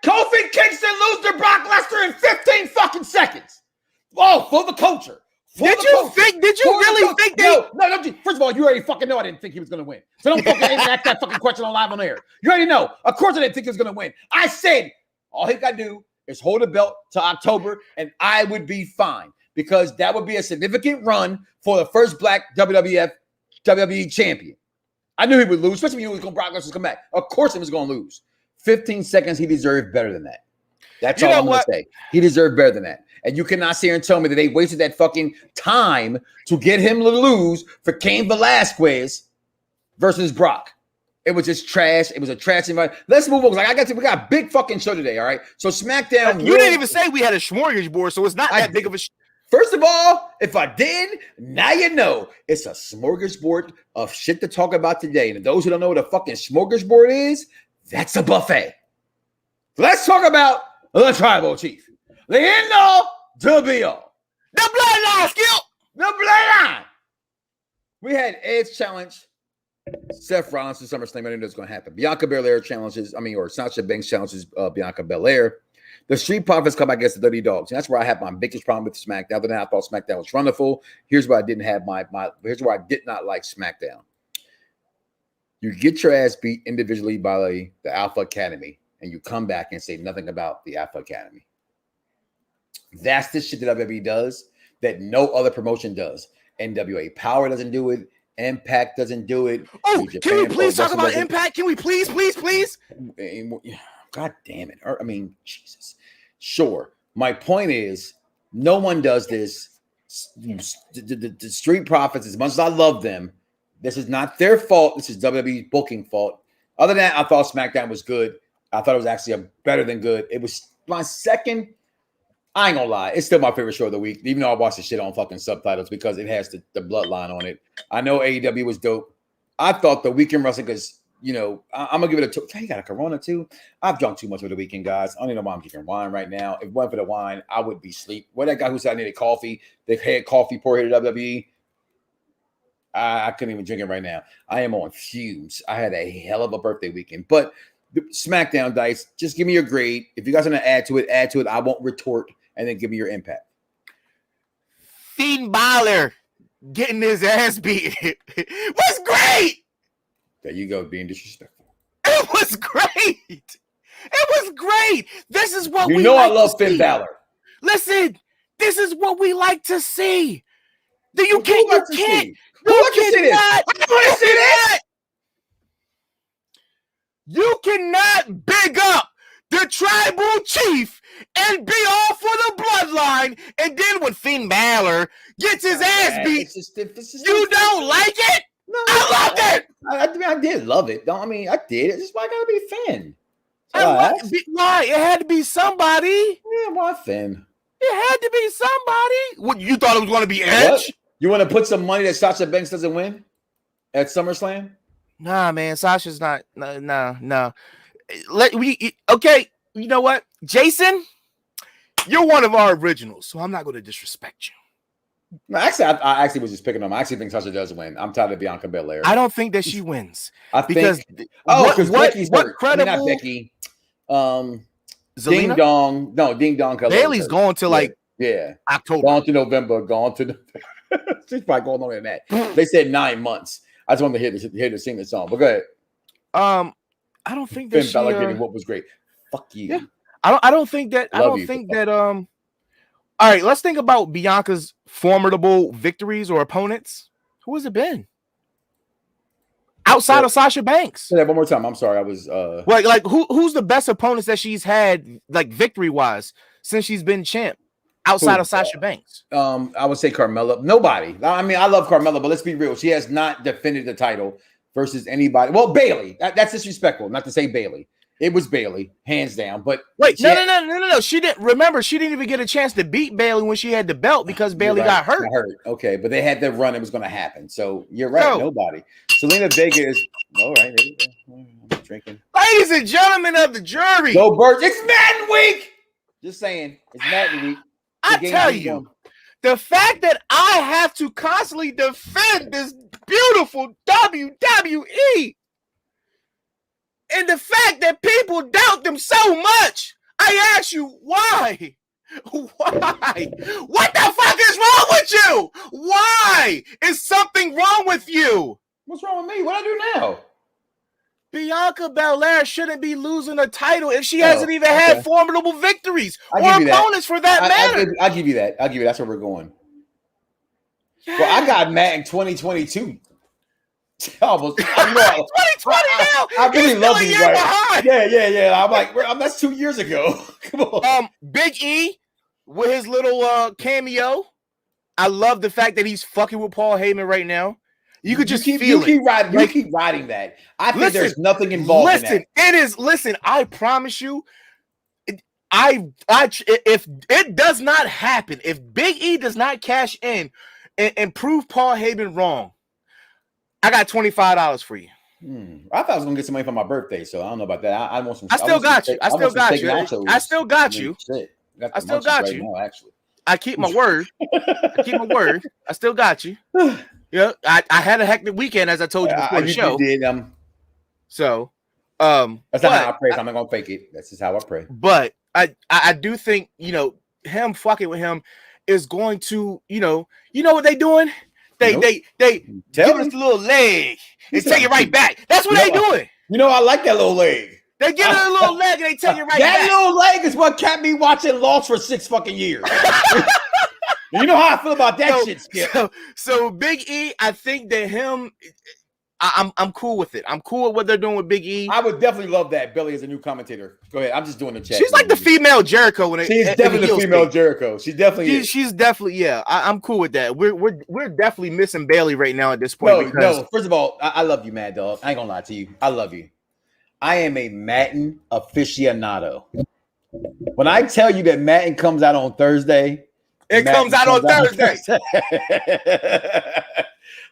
Kofi Kingston lose to Brock Lesnar in 15 fucking seconds. Oh, for the culture. Did you really think that? No. First of all, you already fucking know I didn't think he was going to win. So don't fucking ask that fucking question on live on air. You already know. Of course I didn't think he was going to win. I said all he got to do is hold a belt to October and I would be fine because that would be a significant run for the first black WWE champion. I knew he would lose, especially when Brock Lesnar come back. Of course he was going to lose. 15 seconds, he deserved better than that. That's all I'm going to say. He deserved better than that. And you cannot sit here and tell me that they wasted that fucking time to get him to lose for Cain Velasquez versus Brock. It was just trash. It was a trash environment. Let's move on. We got a big fucking show today, all right? So SmackDown. You didn't even say we had a smorgasbord, so it's not that big of a First of all, if I did, now you know. It's a smorgasbord of shit to talk about today. And those who don't know what a fucking smorgasbord is, that's a buffet. Let's talk about the Tribal Chief. The end all, to be all. The bloodline skill. The bloodline. We had Edge challenge Seth Rollins to SummerSlam. I knew that's going to happen. Bianca Belair or Sasha Banks challenges Bianca Belair. The Street Profits come back against the Dirty Dogs. And that's where I had my biggest problem with SmackDown. Other than I thought SmackDown was wonderful. Here's where I didn't have here's where I did not like SmackDown. You get your ass beat individually by the Alpha Academy, and you come back and say nothing about the Alpha Academy. That's the shit that WWE does that no other promotion does. NWA Power doesn't do it. Impact doesn't do it. Oh, can we please talk about Impact? Can we please? God damn it. I mean, Jesus. Sure. My point is, no one does this. The Street Profits, as much as I love them, this is not their fault. This is WWE's booking fault. Other than that, I thought SmackDown was good. I thought it was actually better than good. It was my second. I ain't gonna lie. It's still my favorite show of the week, even though I watch the shit on fucking subtitles because it has the bloodline on it. I know AEW was dope. I thought the weekend wrestling, because, you know, I'm gonna give it a 2. You got a Corona too? I've drunk too much for the weekend, guys. I don't even know why I'm drinking wine right now. If it wasn't for the wine, I would be asleep. What that guy who said I needed coffee, they had coffee poured here at WWE. I couldn't even drink it right now. I am on fumes. I had a hell of a birthday weekend. But SmackDown, Dice, just give me your grade. If you guys want to add to it. I won't retort. And then give me your impact. Finn Balor getting his ass beat was great. There you go, being disrespectful. It was great. This is what I love Finn Balor. Listen, This is what we like to see. You I want to see this. You cannot big up the tribal chief and be all for the bloodline, and then when Finn Balor gets his ass beat, you don't like it? No, I loved it. I did love it. I mean, I did. It's just why I gotta be Finn. Why? It had to be somebody. Yeah, why Finn? It had to be somebody. What, you thought it was going to be Edge? What? You want to put some money that Sasha Banks doesn't win at SummerSlam? Nah, man. Sasha's not. No. Okay. You know what, Jason? You're one of our originals, so I'm not going to disrespect you. No, actually, I actually was just picking on him. I actually think Sasha does win. I'm tired of Bianca Belair. I don't think that she wins. Because Becky's hurt. Credible? I mean, not Becky. Zelina? Ding Dong. No, Ding Dong. Bailey's going to October. Gone to November. She's probably going on in that. They said 9 months. I just wanted to hear to sing the song. But go ahead. I don't think that Finn Balor getting what was great. Fuck you. Yeah. I don't think that. All right, let's think about Bianca's formidable victories or opponents. Who has it been? Outside of Sasha Banks. Say that one more time. I'm sorry. I was who's the best opponents that she's had, like, victory-wise, since she's been champ outside of Sasha Banks? I would say Carmella. Nobody. I mean, I love Carmella, but let's be real. She has not defended the title versus anybody. Well, Bayley. That's disrespectful. Not to say Bayley. It was Bayley, hands down. But wait, no. She didn't. Remember, she didn't even get a chance to beat Bayley when she had the belt because Bayley got hurt. Okay, but they had the run. It was going to happen. So you're right. Nobody. Selena Vega is all right. There you go. I'm drinking. Ladies and gentlemen of the jury, go Birds. It's Madden Week. Just saying, it's Madden Week. I tell you, the fact that I have to constantly defend this beautiful WWE. And the fact that people doubt them so much, I ask you, why? Why? What the fuck is wrong with you? Why? Is something wrong with you? What's wrong with me? What I do now? Bianca Belair shouldn't be losing a title if she hasn't even had formidable victories or opponents for that matter. I'll give you that. That's where we're going. Yeah. Well, I got mad in 2022. Almost. 2020 now. I really love these guys. Yeah. I'm like, that's 2 years ago. Come on. Big E with his little cameo. I love the fact that he's fucking with Paul Heyman right now. You could just feel it. You keep riding that. I think there's nothing involved in that. It is. Listen, I promise you. If it does not happen, if Big E does not cash in and prove Paul Heyman wrong, I got $25 for you. I thought I was gonna get some money for my birthday, so I don't know about that. I want some. I still got you. I still got you. I still got you. I still got you. Now, actually, I keep my word. I still got you. Yeah, I had a hectic weekend, as I told you before the show. You did. So, that's not how I pray. I'm not gonna fake it. That's just how I pray. But I do think him fucking with him is going to what they doing. They give us a little leg and take it right back. That's what they doing. I like that little leg. They give it a little leg and they take it right back. That little leg is what kept me watching Lost for 6 fucking years. You know how I feel about that shit, Skip. So Big E, I think that him, I'm cool with it. I'm cool with what they're doing with Big E. I would definitely love that. Billy is a new commentator. Go ahead. I'm just doing the chat. She's like the female Jericho. She's definitely the female Jericho. She definitely is. She's definitely, yeah. I'm cool with that. We're definitely missing Bailey right now at this point. No. First of all, I love you, Mad Dog. I ain't gonna lie to you. I love you. I am a Madden aficionado. When I tell you that Madden comes out on Thursday, it comes out on Thursday.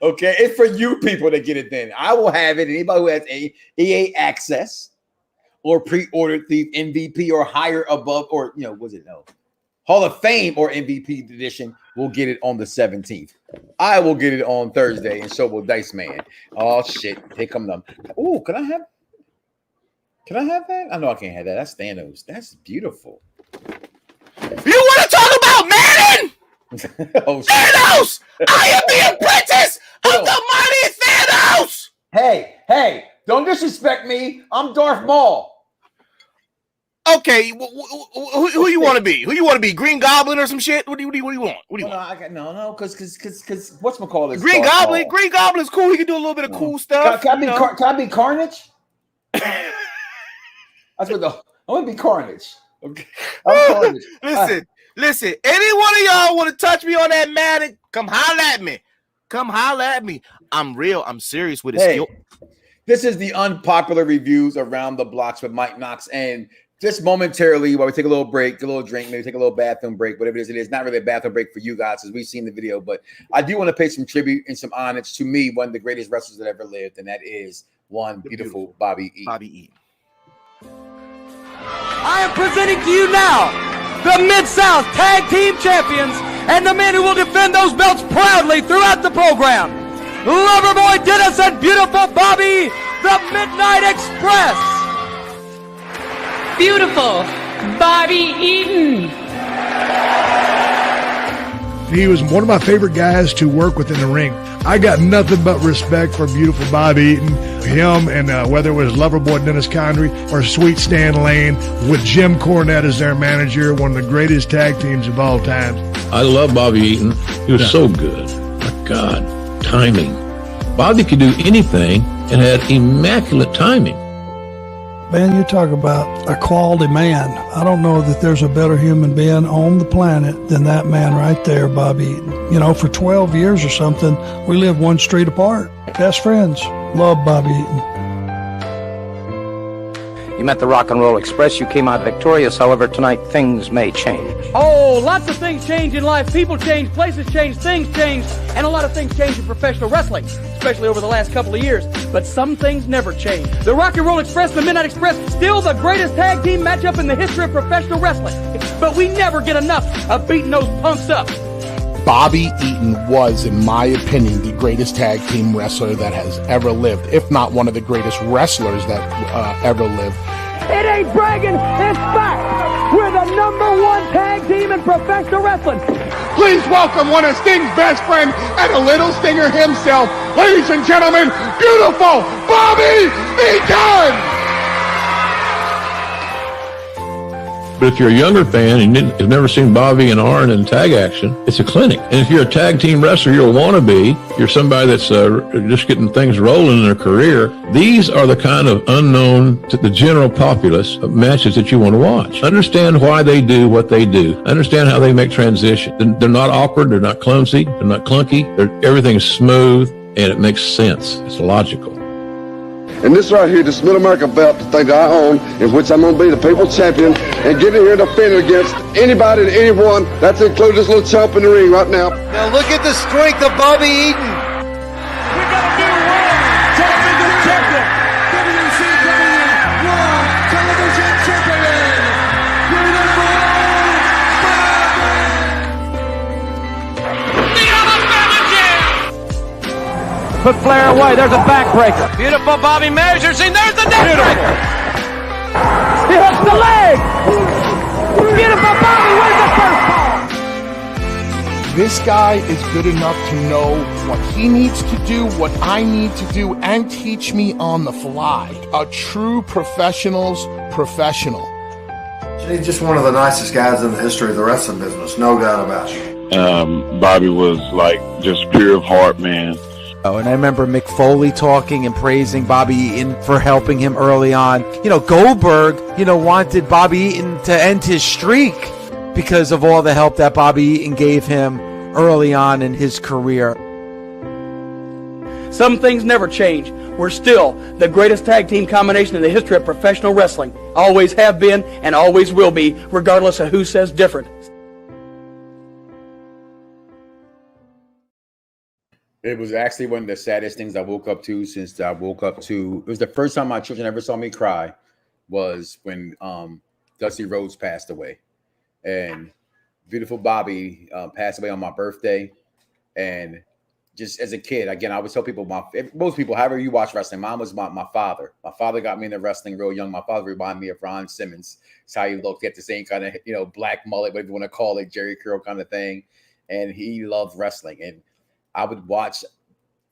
Okay, it's for you people to get it then. I will have it. Anybody who has EA access or pre-ordered the MVP or higher above, or Hall of Fame or MVP edition will get it on the 17th. I will get it on Thursday, and so will Dice Man. Oh shit, here come them. Oh, can I have that? I know I can't have that. That's Thanos. That's beautiful. You want to talk about Madden? Thanos! I am the apprentice of the mighty Thanos! Hey, don't disrespect me. I'm Darth Maul. Okay, who you want to be? Who you want to be? Green Goblin or some shit? What do you want? What do you want? No, because whatchamacallit? Green Goblin. Green Goblin's cool. He can do a little bit of cool stuff. Can I be Carnage? That's what I want to be Carnage. Okay, I'm Carnage. Listen. Any one of y'all want to touch me on that matting? Come holler at me. Come holler at me. I'm real. I'm serious with it. Hey, this is the unpopular reviews around the blocks with Mike Knoxxx, and just momentarily, while we take a little break, a little drink, maybe take a little bathroom break, whatever it is not really a bathroom break for you guys, as we've seen the video, but I do want to pay some tribute and some homage to me, one of the greatest wrestlers that ever lived, and that is one beautiful Bobby Eaton. I am presenting to you now the Mid-South Tag Team Champions and the men who will defend those belts proudly throughout the program. Loverboy Dennis and beautiful Bobby, the Midnight Express. Beautiful Bobby Eaton. He was one of my favorite guys to work with in the ring. I got nothing but respect for beautiful Bobby Eaton, him, and whether it was Loverboy Dennis Condrey or Sweet Stan Lane with Jim Cornette as their manager, one of the greatest tag teams of all time. I love Bobby Eaton. He was so good. My God, timing. Bobby could do anything and had immaculate timing. Man, you talk about a quality man. I don't know that there's a better human being on the planet than that man right there, Bobby Eaton. You know, for 12 years or something, we lived one street apart. Best friends. Love Bobby Eaton. You met the Rock and Roll Express. You came out victorious. However, tonight things may change. Oh, lots of things change in life. People change, places change, things change, and a lot of things change in professional wrestling, especially over the last couple of years. But some things never change. The Rock and Roll Express and the Midnight Express, still the greatest tag team matchup in the history of professional wrestling. But we never get enough of beating those punks up. Bobby Eaton was, in my opinion, the greatest tag team wrestler that has ever lived, if not one of the greatest wrestlers that ever lived. It ain't bragging, it's fact. We're the #1 tag team in professional wrestling. Please welcome one of Sting's best friends and a little Stinger himself, ladies and gentlemen, beautiful Bobby Eaton! But if you're a younger fan and you've never seen Bobby and Arn in tag action, it's a clinic. And if you're a tag team wrestler, you're a wannabe, you're somebody that's just getting things rolling in their career, these are the kind of unknown to the general populace of matches that you want to watch. Understand why they do what they do. Understand how they make transition. They're not awkward, they're not clumsy, they're not clunky, everything's smooth, and it makes sense. It's logical. And this right here, this Mid-America belt, the thing that I own, in which I'm going to be the people's champion and get in here and defend it against anybody and anyone. That's included this little chump in the ring right now. Now look at the strength of Bobby Eaton. We got a new world television champion. WCW World Television Champion. Beautiful Bobby. Put Flair away. There's a backbreaker. Beautiful Bobby measures, and there's the neckbreaker. He hooks the leg. Beautiful Bobby wins the first fall. This guy is good enough to know what he needs to do, what I need to do, and teach me on the fly. A true professional's professional. He's just one of the nicest guys in the history of the wrestling business, no doubt about it. Bobby was like just pure of heart, man. Oh, and I remember Mick Foley talking and praising Bobby Eaton for helping him early on. You know, Goldberg, wanted Bobby Eaton to end his streak because of all the help that Bobby Eaton gave him early on in his career. Some things never change. We're still the greatest tag team combination in the history of professional wrestling. Always have been and always will be, regardless of who says different. It was actually one of the saddest things I woke up to since I woke up to. It was the first time my children ever saw me cry was when Dusty Rhodes passed away. And beautiful Bobby passed away on my birthday. And just as a kid, again, I always tell people, most people, however you watch wrestling, mine was my father. My father got me into wrestling real young. My father reminded me of Ron Simmons. It's how he looked. He had the same kind of, black mullet, whatever you want to call it, Jerry curl kind of thing. And he loved wrestling. And I would watch,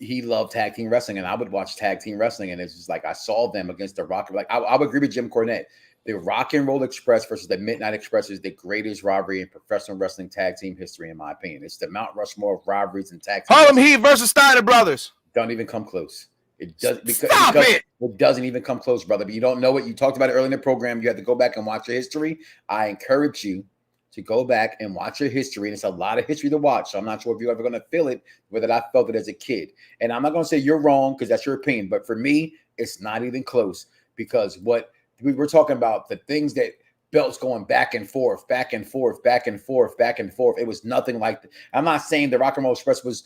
he loved tag team wrestling, and I would watch tag team wrestling, and it's just like I saw them against the Rock. Like I would agree with Jim Cornette. The Rock and Roll Express versus the Midnight Express is the greatest rivalry in professional wrestling tag team history, in my opinion. It's the Mount Rushmore of rivalries and tag team. Harlem Heat versus Steiner Brothers. Don't even come close. It doesn't even come close, brother. But you don't know it. You talked about it earlier in the program. You have to go back and watch your history. I encourage you to go back and watch your history. And it's a lot of history to watch. So I'm not sure if you're ever going to feel it, whether I felt it as a kid. And I'm not going to say you're wrong because that's your opinion. But for me, it's not even close, because what we were talking about, the things that belts going back and forth, back and forth, back and forth, back and forth. It was nothing like that. I'm not saying the Rock and Roll Express was,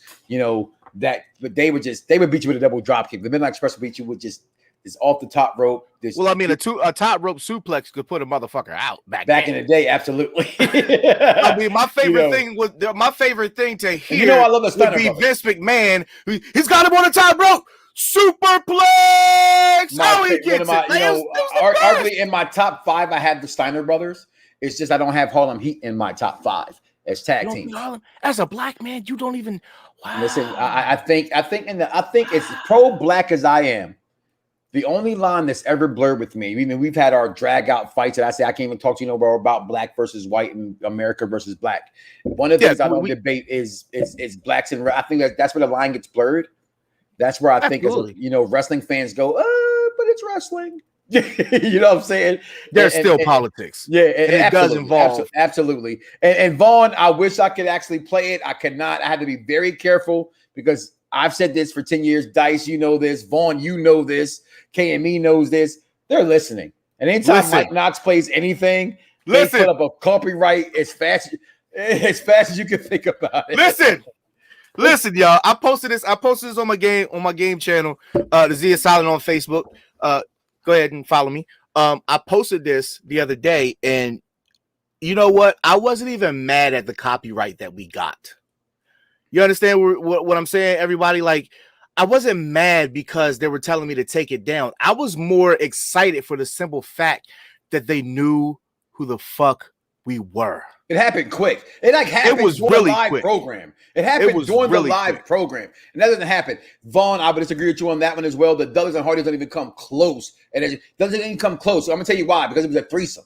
that, but they would beat you with a double drop kick. The Midnight Express would beat you with just this off the top rope. A top rope suplex could put a motherfucker out back in the day. Absolutely. I mean, my favorite thing to hear. I love the Steiner would be brothers. Vince McMahon. He's got him on the top rope. Superplex. He gets arguably in my top 5, I have the Steiner brothers. It's just I don't have Harlem Heat in my top 5 as tag teams. As a black man, you don't even. Wow. Listen, I think it's pro black as I am. The only line that's ever blurred with me, I mean, we've had our drag out fights that I say I can't even talk to you no more about black versus white and America versus black. One of the things I don't debate is blacks and I think that's where the line gets blurred. That's where I think wrestling fans go, but it's wrestling. You know what I'm saying? There's still politics. Yeah, and it does involve. Absolutely. And Vaughn, I wish I could actually play it. I could not. I had to be very careful because I've said this for 10 years. Dice, you know this. Vaughn, you know this. KME knows this. They're listening. And anytime Mike Knoxxx plays anything, they put up a copyright as fast as you can think about it. Listen, y'all. I posted this on my game channel, the Zia Silent on Facebook. Go ahead and follow me. I posted this the other day, and you know what? I wasn't even mad at the copyright that we got. You understand what I'm saying, everybody? Like, I wasn't mad because they were telling me to take it down. I was more excited for the simple fact that they knew who the fuck we were. It happened quick. It happened during the live program. It happened during the live program. And that doesn't happen. Vaughn, I would disagree with you on that one as well. The Dudleys and Hardys don't even come close. And it doesn't even come close. So I'm going to tell you why. Because it was a threesome.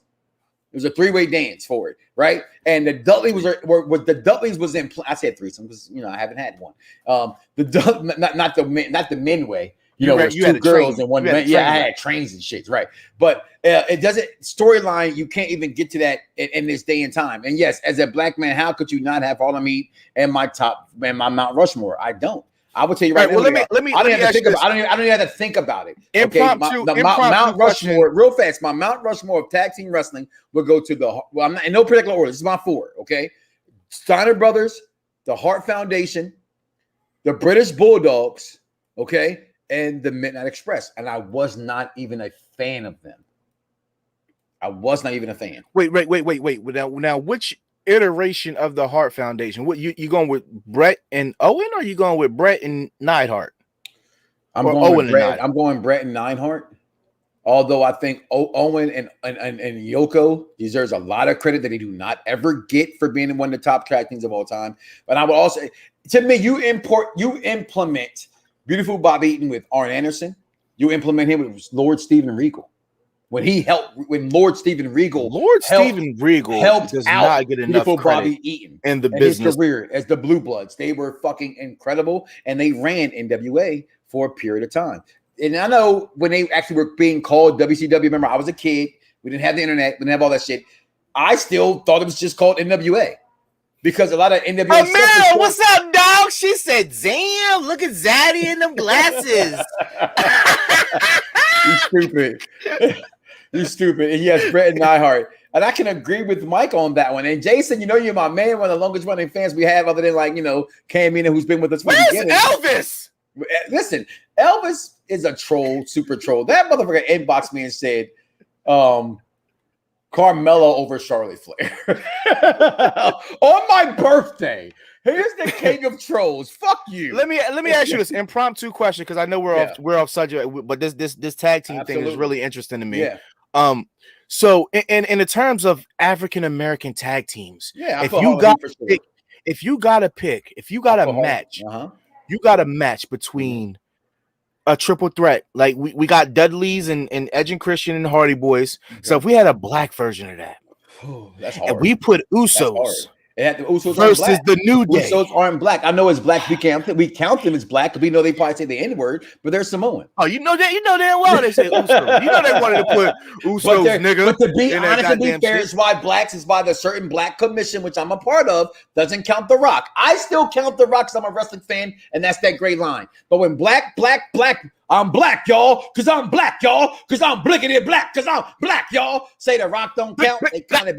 It was a 3-way dance for it, right? And the Dudleys was in. I said threesome because I haven't had one. Not the men way. You had 2 girls and 1 man. Yeah, I had trains and shit, right? But it doesn't storyline. You can't even get to that in this day and time. And yes, as a black man, how could you not have Harlem Heat and my Mount Rushmore? I don't. I would tell you right now. Well, let me. I don't even have to think about it. Impromptu Mount Rushmore, real fast. My Mount Rushmore of tag team wrestling will go to I'm not in no particular order. This is my 4. Okay, Steiner Brothers, the Hart Foundation, the British Bulldogs. Okay. And the Midnight Express. And I was not even a fan of them. I was not even a fan. Wait. Now, which iteration of the Hart Foundation? What you going with Brett and Owen, or are you going with Brett and Neidhart? I'm going Brett and Neidhart. Although I think Owen and Yoko deserves a lot of credit that he do not ever get for being one of the top tag teams of all time. But I would also, to me, you implement Beautiful Bob Eaton with Arn Anderson. You implement him with Lord Steven Regal. When Lord Steven Regal helped does out not get enough Beautiful credit Bobby Eaton in the and business his career as the Blue Bloods. They were fucking incredible, and they ran NWA for a period of time. And I know when they actually were being called WCW, remember, I was a kid. We didn't have the internet. We didn't have all that shit. I still thought it was just called NWA. Because a lot of NWA Amira, what's up, dog? She said, damn, look at Zaddy in them glasses. You stupid. And yes, Brett and Neidhart. And I can agree with Mike on that one. And Jason, you're my man, one of the longest running fans we have, other than Cam Mina, who's been with us from the beginning. Elvis? Listen, Elvis is a troll, super troll. That motherfucker inboxed me and said, Carmelo over Charlotte Flair on my birthday. Here's the king of trolls. Fuck you. Let me ask you this impromptu question, because I know we're off subject, but this tag team thing is really interesting to me. Yeah. So in the terms of African American tag teams, if you got a match, you got a match between a triple threat. Like we got Dudley's and Edge and Christian and Hardy Boys. Okay. So if we had a black version of that, that's hard. And we put Usos. The Usos versus the New Day. Usos aren't black. I know it's black. We count them as black because we know they probably say the N-word, but they're Samoan. Oh, you know damn well they say Usos. You know they wanted to put Usos, nigga. But to be honest and be fair, it's why blacks is by the certain black commission, which I'm a part of, doesn't count The Rock. I still count The Rock because I'm a wrestling fan, and that's that gray line. But when black, I'm black, y'all, because I'm black, y'all, because I'm blickety black, because I'm black, y'all. Say The Rock don't count, they kind of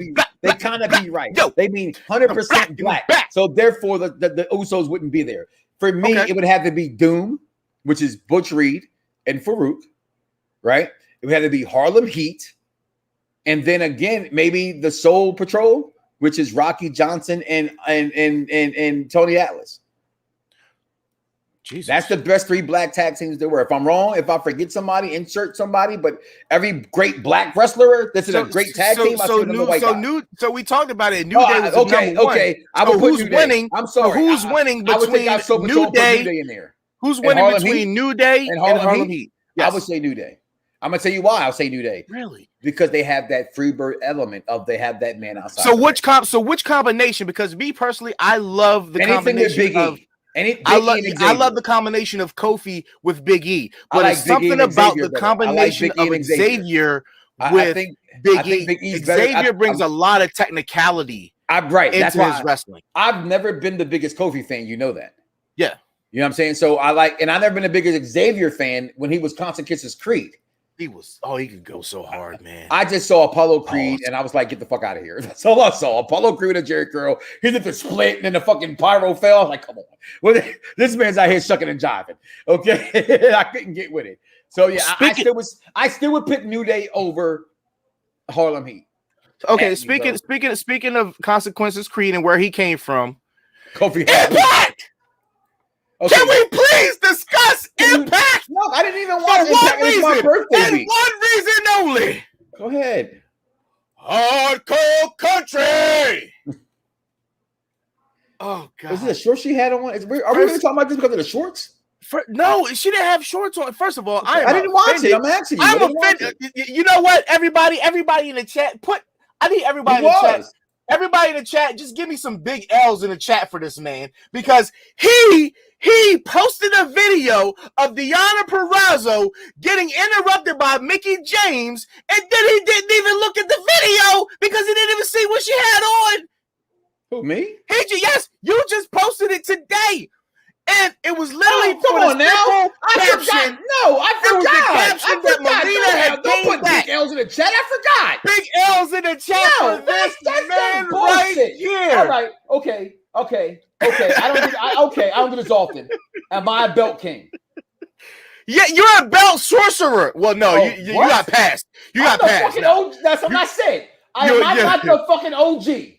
be right. They mean 100% black. So therefore, the Usos wouldn't be there. For me, it would have to be Doom, which is Butch Reed and Farouk, right? It would have to be Harlem Heat. And then again, maybe the Soul Patrol, which is Rocky Johnson and Tony Atlas. Jesus. That's the best 3 black tag teams there were. If I'm wrong, if I forget somebody, insert somebody. But every great black wrestler, this is a great tag team. So we talked about it. New Day was number one. Okay. Who's winning? I'm sorry. Who's winning between New Day in there? Who's winning between New Day and Harlem Heat? Yes. I would say New Day. I'm gonna tell you why I'll say New Day. Really? Because they have that Freebird element of they have that man outside. So which combination? Because me personally, I love the combination of. I love the combination of Kofi with Big E, but it's something about the combination of Xavier with Big E. Xavier brings a lot of technicality into his wrestling. I've never been the biggest Kofi fan. You know that. Yeah. You know what I'm saying? So I've never been the biggest Xavier fan when he was Constant Kisses Creed. He could go so hard, man. I just saw Apollo Creed and I was like, get the fuck out of here. That's all I saw. Apollo Creed and Jerry Curl. He did the split and then the fucking pyro fell. I was like, come on. Well, this man's out here shucking and jiving. Okay. I couldn't get with it. So yeah, I still would pick New Day over Harlem Heat. Okay, speaking of Consequences Creed and where he came from. Kofi Impact! Okay. Can we please discuss Impact? No, I didn't even watch Impact. It was my birthday week. One reason only. Go ahead. Hardcore Country. Oh God! Is it a short she had on? Are we really talking about this because of the shorts? No, she didn't have shorts on. First of all, I didn't watch it. I'm asking you. I'm offended. You know what? Everybody in the chat. I need everybody in the chat. Everybody in the chat, just give me some big L's in the chat for this man because he posted a video of Deonna Purrazzo getting interrupted by Mickie James, and then he didn't even look at the video because he didn't even see what she had on. Who, me? Yes, you just posted it today. And it was literally come on now. I forgot. No, I forgot. That Melina had don't put big L's in the chat. I forgot. Big L's in the chat for this man right here. All right. Okay. I don't do this often. Am I a belt king? Yeah, you're a belt sorcerer. Well, no, you got passed. You got passed. That's what I said. I'm not the fucking OG.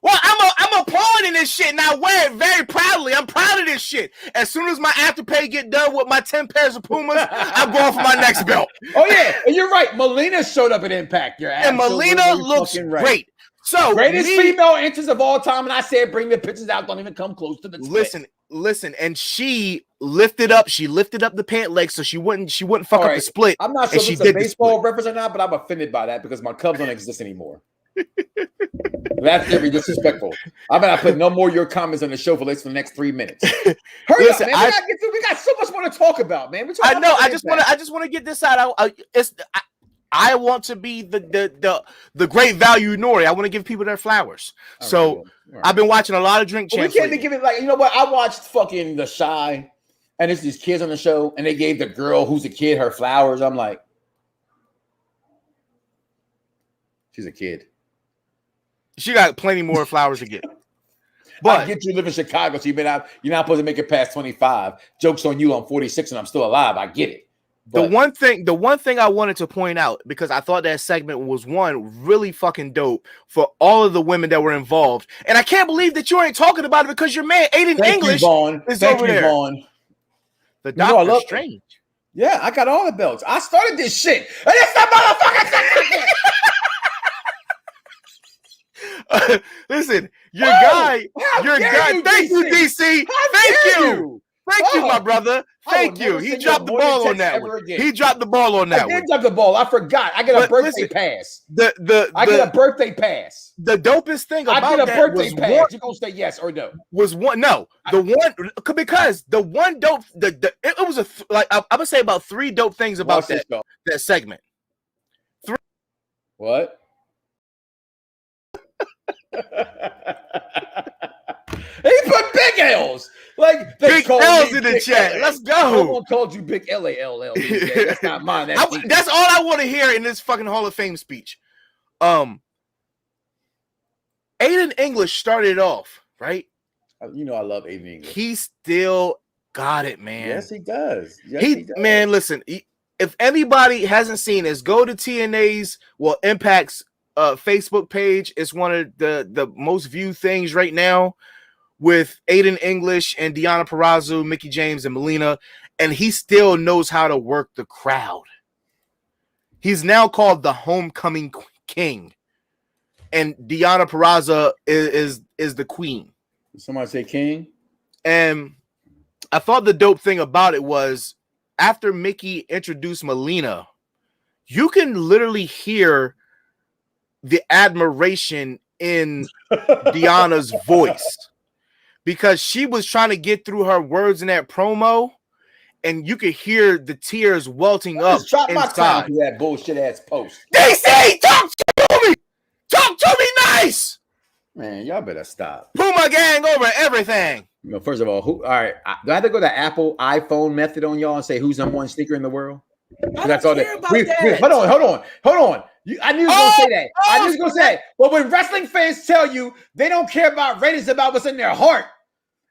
Well, I'm applauding this shit, and I wear it very proudly. I'm proud of this shit. As soon as my Afterpay get done with my 10 pairs of Pumas, I'm going for my next belt. Oh yeah, and you're right. Melina showed up at Impact. And Melina looks great. So greatest female entrance of all time, and I said, bring the pictures out. Don't even come close to the split. Listen, and she lifted up the pant leg so she wouldn't fuck up the split. I'm not sure if it's a baseball reference or not, but I'm offended by that because my Cubs don't exist anymore. That's very disrespectful. I better not put no more of your comments on the show for the next 3 minutes. Hurry up, man. We got so much more to talk about, man. I know. I just want to get this out. I want to be the great value Nori. I want to give people their flowers. All right. I've been watching a lot of Drink Champs. We can't be giving you know what? I watched fucking The Shy, and it's these kids on the show, and they gave the girl who's a kid her flowers. I'm like, she's a kid. She got plenty more flowers to get. But I get you live in Chicago, so you're not supposed to make it past 25. Joke's on you, I'm 46 and I'm still alive. I get it. But the one thing I wanted to point out, because I thought that segment was really fucking dope for all of the women that were involved. And I can't believe that you ain't talking about it because your man Aiden English is over there. Vaughn. The Doctor Strange. Yeah, I got all the belts. I started this shit. And it's the motherfucking Listen, your guy. Thank you, DC. Thank you. Thank you, my brother. Thank you. He dropped the ball on that one. He dropped the ball on that one. I did drop the ball. I forgot. I get a birthday pass. I get a birthday pass. The dopest thing about that I get a birthday was pass. You gonna say yes or no? Was one no the one because the one dope it was I'm gonna say about 3 dope things about that segment. 3. What? He put big L's. Like big L's in the chat. L-A. Let's go. Someone called you big L-A-L-L. That's not mine. That's all I want to hear in this fucking Hall of Fame speech. Aiden English started off, right? You know I love Aiden English. He still got it, man. Yes, he does. Yes, he does. Man, listen. If anybody hasn't seen this, go to TNA's Impact's Facebook page. It's one of the most viewed things right now, with Aiden English and Deonna Purrazzo, Mickie James, and Melina, and he still knows how to work the crowd. He's now called the Homecoming King, and Deonna Purrazzo is the queen. Somebody say king? And I thought the dope thing about it was after Mickie introduced Melina, you can literally hear the admiration in Deonna's voice. Because she was trying to get through her words in that promo, and you could hear the tears welting up. Just drop my time through that bullshit ass post. They say, talk to me! Talk to me nice! Man, y'all better stop. Puma gang over everything. You know, first of all, all right, do I have to go to Apple iPhone method on y'all and say who's #1 sneaker in the world? That's all that. Hold on. I knew you were going to say that. I knew you were going to say that. But when wrestling fans tell you they don't care about ratings, about what's in their heart,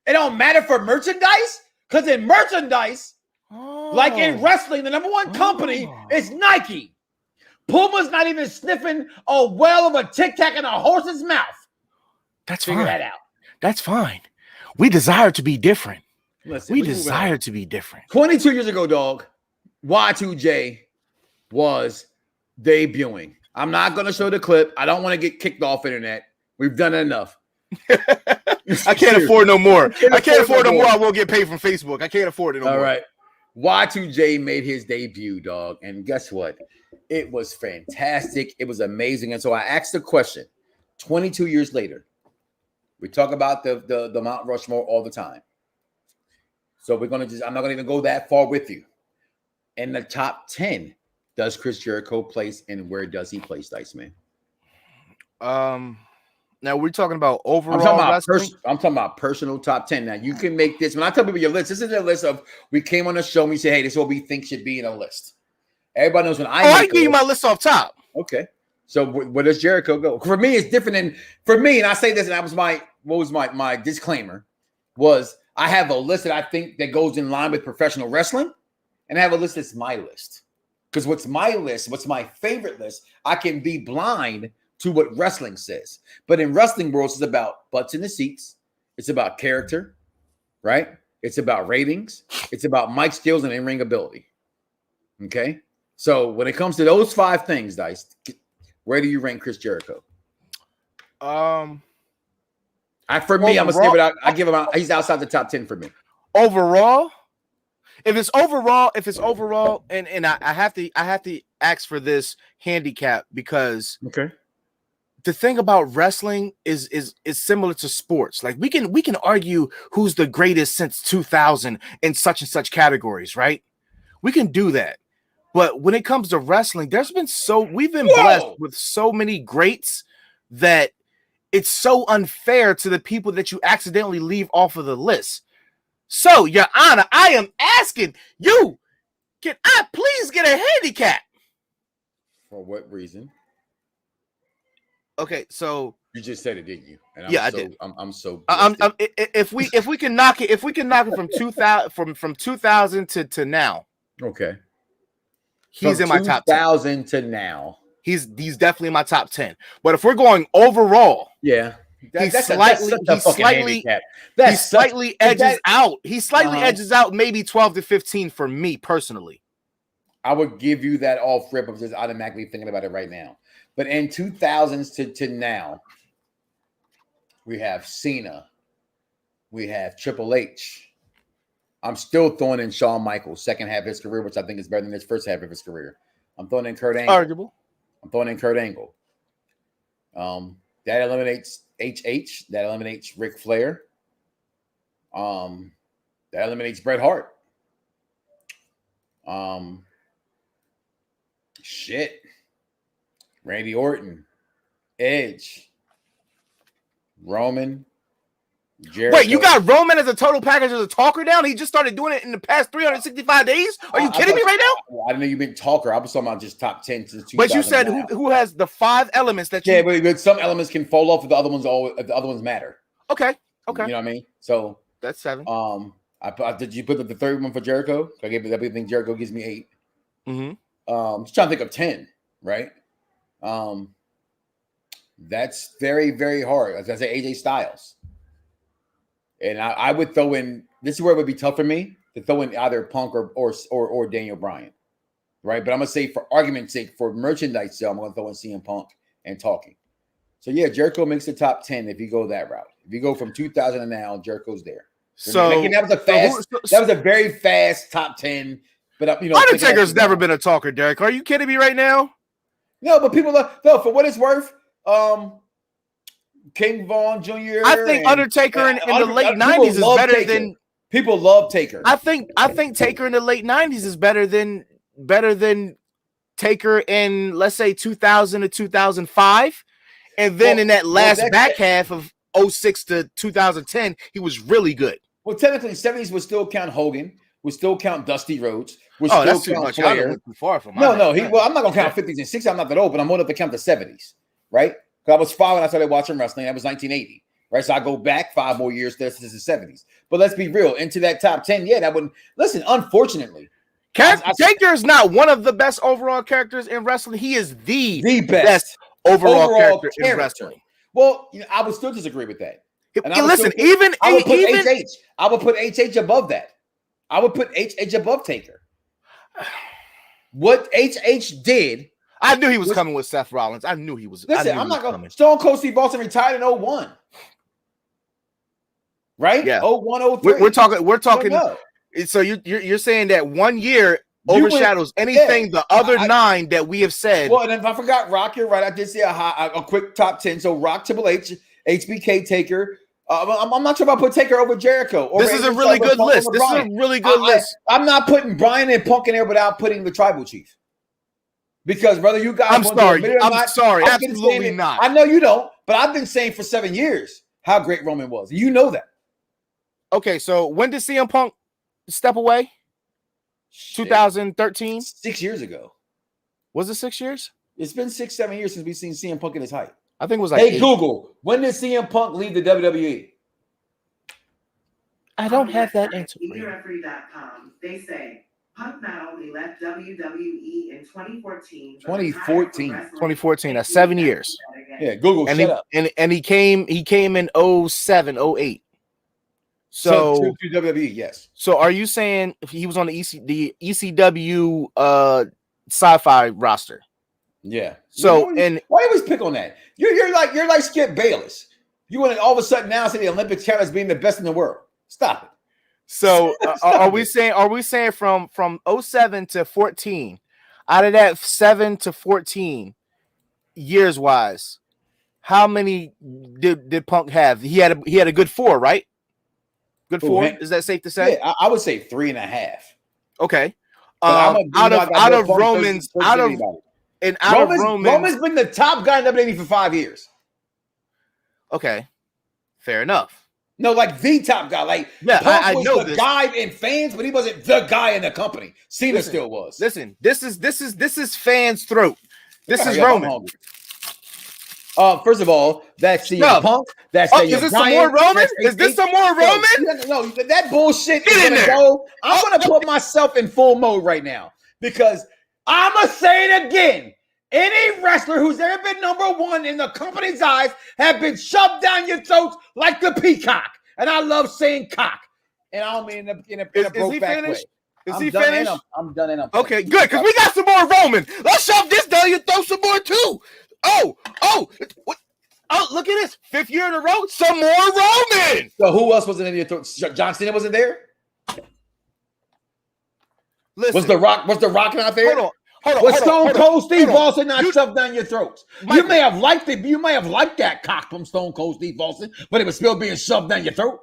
it don't matter for merchandise? Because in merchandise, like in wrestling, the #1 company is Nike. Puma's not even sniffing a well of a Tic Tac in a horse's mouth. That's Figure fine. that out. That's fine. We desire to be different. Listen, we desire to be different. 22 years ago, dog, Y2J was debuting. I'm not going to show the clip. I don't want to get kicked off internet. We've done enough. I can't afford no more. I can't afford no more. I will get paid from Facebook. I can't afford it no more. All right. Y2J made his debut, dog. And guess what? It was fantastic. It was amazing. And so I asked the question 22 years later. We talk about the Mount Rushmore all the time. So I'm not going to even go that far with you. In the top 10, does Chris Jericho place, and where does he place, Dice Man? Now we're talking about overall. I'm talking about personal top 10. Now you can make this. When I tell people your list, this is a list of we came on the show and we say, hey, this is what we think should be in a list. Everybody knows when I give you my list off top. Okay. So where does Jericho go? For me, it's different than for me, and I say this, and that was my disclaimer was I have a list that I think that goes in line with professional wrestling, and I have a list that's my list. Because what's my list, what's my favorite list, I can be blind to what wrestling says. But in wrestling worlds, it's about butts in the seats. It's about character, right? It's about ratings. It's about mic skills and in-ring ability. Okay? So when it comes to those 5 things, Dice, where do you rank Chris Jericho? For me, I'm gonna give it out. I give him out. He's outside the top 10 for me. Overall, if it's overall, and I have to ask for this handicap because the thing about wrestling is similar to sports. Like we can argue who's the greatest since 2000 in such and such categories, right? We can do that. But when it comes to wrestling, we've been blessed with so many greats that it's so unfair to the people that you accidentally leave off of the list. So, Your Honor, I am asking you, can I please get a handicap? For what reason? Okay, so you just said it, didn't you? And I did. I'm so. If we can knock it from 2000 from 2000 to now. Okay. He's from in my top 10. 2000 to now. He's definitely in my top 10. But if we're going overall, yeah. He slightly edges out. He slightly edges out maybe 12 to 15 for me personally. I would give you that off rip of just automatically thinking about it right now. But in 2000s to now, we have Cena. We have Triple H. I'm still throwing in Shawn Michaels, second half of his career, which I think is better than his first half of his career. I'm throwing in Kurt Angle. Arguable. I'm throwing in Kurt Angle. That eliminates HH. That eliminates Ric Flair. That eliminates Bret Hart. Randy Orton, Edge, Roman, Jericho. Wait, you got Roman as a total package as a talker now? He just started doing it in the past 365 days? Are you kidding me right now? I didn't know you meant talker. I was talking about just top 10 since 2000. But you said who has the 5 elements that you... Yeah, but some elements can fall off if the other ones matter. Okay. You know what I mean? So that's 7. Did you put the third one for Jericho? I think Jericho gives me 8. Mm-hmm. Just trying to think of 10, right? That's very, very hard. As I say, AJ Styles. And I would throw in, this is where it would be tough for me to throw in either Punk or Daniel Bryan, right? But I'm going to say, for argument's sake, for merchandise sale, I'm going to throw in CM Punk and talking. So, yeah, Jericho makes the top 10 if you go that route. If you go from 2000 and now, Jericho's there. So that was a very fast top 10. But Undertaker's never been a talker, Derek. Are you kidding me right now? No, but people for what it's worth, King Vaughn Jr. I think Undertaker in the late 90s is better than people love Taker. I think Taker in the late 90s is better than Taker in, let's say, 2000 to 2005. And then in that last back half of 06 to 2010, he was really good. Well, technically, 70s would still count Hogan, would still count Dusty Rhodes, would still that's too count much. Flair. Too far from I'm not going to count 50s and 60s. I'm not that old, but I'm old enough to count the 70s, right? Because I was 5 when I started watching wrestling. That was 1980, right? So I go back 5 more years to the 70s. But let's be real, into that top 10, yeah, that wouldn't. Listen, unfortunately, Taker is not one of the best overall characters in wrestling. He is the best overall character in wrestling. Well, I would still disagree with that. And I would put HH above that. I would put HH above Taker. What HH did, I knew he was coming with Seth Rollins. I knew he was. Listen, I'm not going. Stone Cold Steve Austin retired in 01. Right? Yeah. 01, 03. We're talking. So you're saying that 1 year overshadows anything the other 9 that we have said. Well, and if I forgot Rock, you're right. I did say a quick top 10. So Rock, Triple H, HBK, Taker. I'm not sure if I put Taker over Jericho. This is a really good list. This is a really good list. I'm not putting Bryan and Punk in there without putting the Tribal Chief. Because, brother, you guys. I'm sorry. Absolutely not. I know you don't, but I've been saying for 7 years how great Roman was. You know that. Okay, so when did CM Punk step away? 2013? 6 years ago. Was it 6 years? It's been 6-7 years since we've seen CM Punk in his height. I think it was like. Hey, 8. Google, when did CM Punk leave the WWE? I don't have that answer. Referee.com. They say Punk not only left WWE in 2014. 2014. That's 7 years. Yeah, Google. Shut up. And he came in 07, 08. So to WWE, yes. So are you saying if he was on the ECW sci-fi roster? Yeah. So why you always pick on that? You're like Skip Bayless. You want to all of a sudden now say the Olympics count as being the best in the world. Stop it. So are we saying from 07 to 14, out of that 7 to 14 years wise, how many did Punk have? He had a good 4, right? Good 4. Is that safe to say? Yeah, I would say 3.5. Okay. Out of Roman's been the top guy in WWE for 5 years. Okay, fair enough. No, like the top guy. Like Punk I was know the guy in fans, but he wasn't the guy in the company. Cena still was. Listen, this is fans' throat. This is Roman. First of all, that's CM Punk. That's is this some more Roman? Is this some more Roman? No, that bullshit is gonna go. I'm gonna put myself in full mode right now because I'm gonna say it again. Any wrestler who's ever been number 1 in the company's eyes have been shoved down your throats like the peacock. And I love saying cock. And I don't mean in a broke back way. Is he finished? I'm done and I'm okay, good, because we got some more Roman. Let's shove this down your throat some more too. Oh, look at this. 5th year in a row, some more Roman. So who else wasn't in your throat? John Cena wasn't there? Listen, Was the Rock not there? Hold on. Was Stone Cold Steve Austin not shoved down your throats? Michael, you may have liked it. You may have liked that cock from Stone Cold Steve Austin, but it was still being shoved down your throat.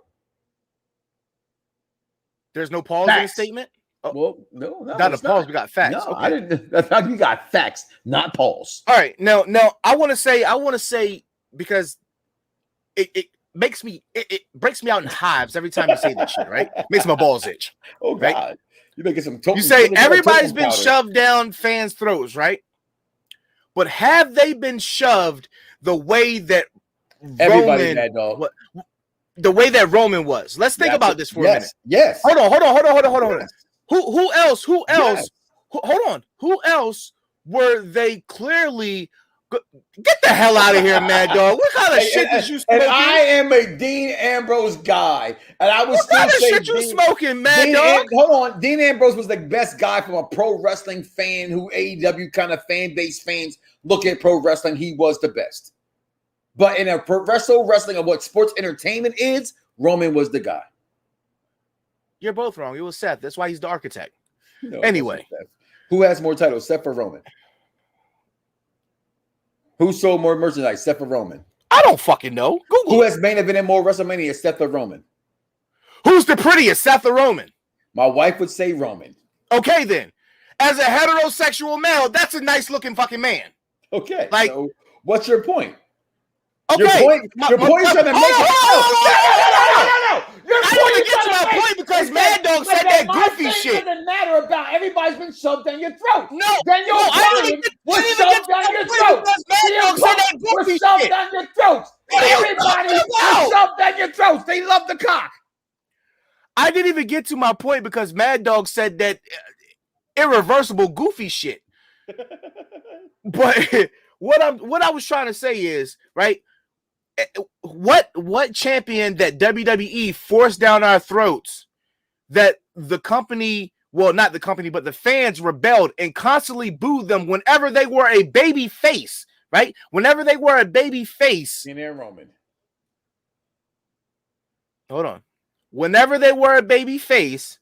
There's no pause in the statement. Oh. Well, no, not a pause. We got facts. No, okay. I didn't. That's how you got facts, not pause. All right, now, I want to say because it makes me it breaks me out in hives every time you say that shit. Right, makes my balls itch. Oh God, right? You making some. You say everybody's been shoved down fans' throats, right? But have they been shoved the way that the way that Roman was? Let's think about this for a minute. Yes. Hold on. Who else? Yes. Hold on. Who else were they clearly? Get the hell out of here, Mad Dog. What kind of shit did you smoking? And I am a Dean Ambrose guy, and I was still saying shit you smoking, Mad Dog. Hold on, Dean Ambrose was the best guy from a pro wrestling fan who AEW kind of fan base fans look at pro wrestling. He was the best, but in a professional wrestling of what sports entertainment is, Roman was the guy. You're both wrong. It was Seth. That's why he's the architect. No, anyway, who has more titles, Seth or Roman? Who sold more merchandise, Seth or Roman? I don't fucking know. Google. Who has main evented more WrestleMania, Seth or Roman? Who's the prettiest, Seth or Roman? My wife would say Roman. Okay, then. As a heterosexual male, that's a nice looking fucking man. Okay. Like, so what's your point? Okay. Your point is trying to make it. I want to get to my point because Mad Dog said that goofy shit. It doesn't matter about everybody's been shoved down your throat. No, Daniel Bryan was shoved down your throat. Mad Dog said that goofy shit. Shoved down your throats. Everybody was shoved down your throats. They love the cock. I didn't even get to my point because Mad Dog said that irreversible goofy shit. But what I was trying to say is, right, what champion that WWE forced down our throats that the company, well, not the company, but the fans rebelled and constantly booed them whenever they were a baby face, right? Whenever they were a baby face. Dean and Roman. Hold on. Whenever they were a baby face,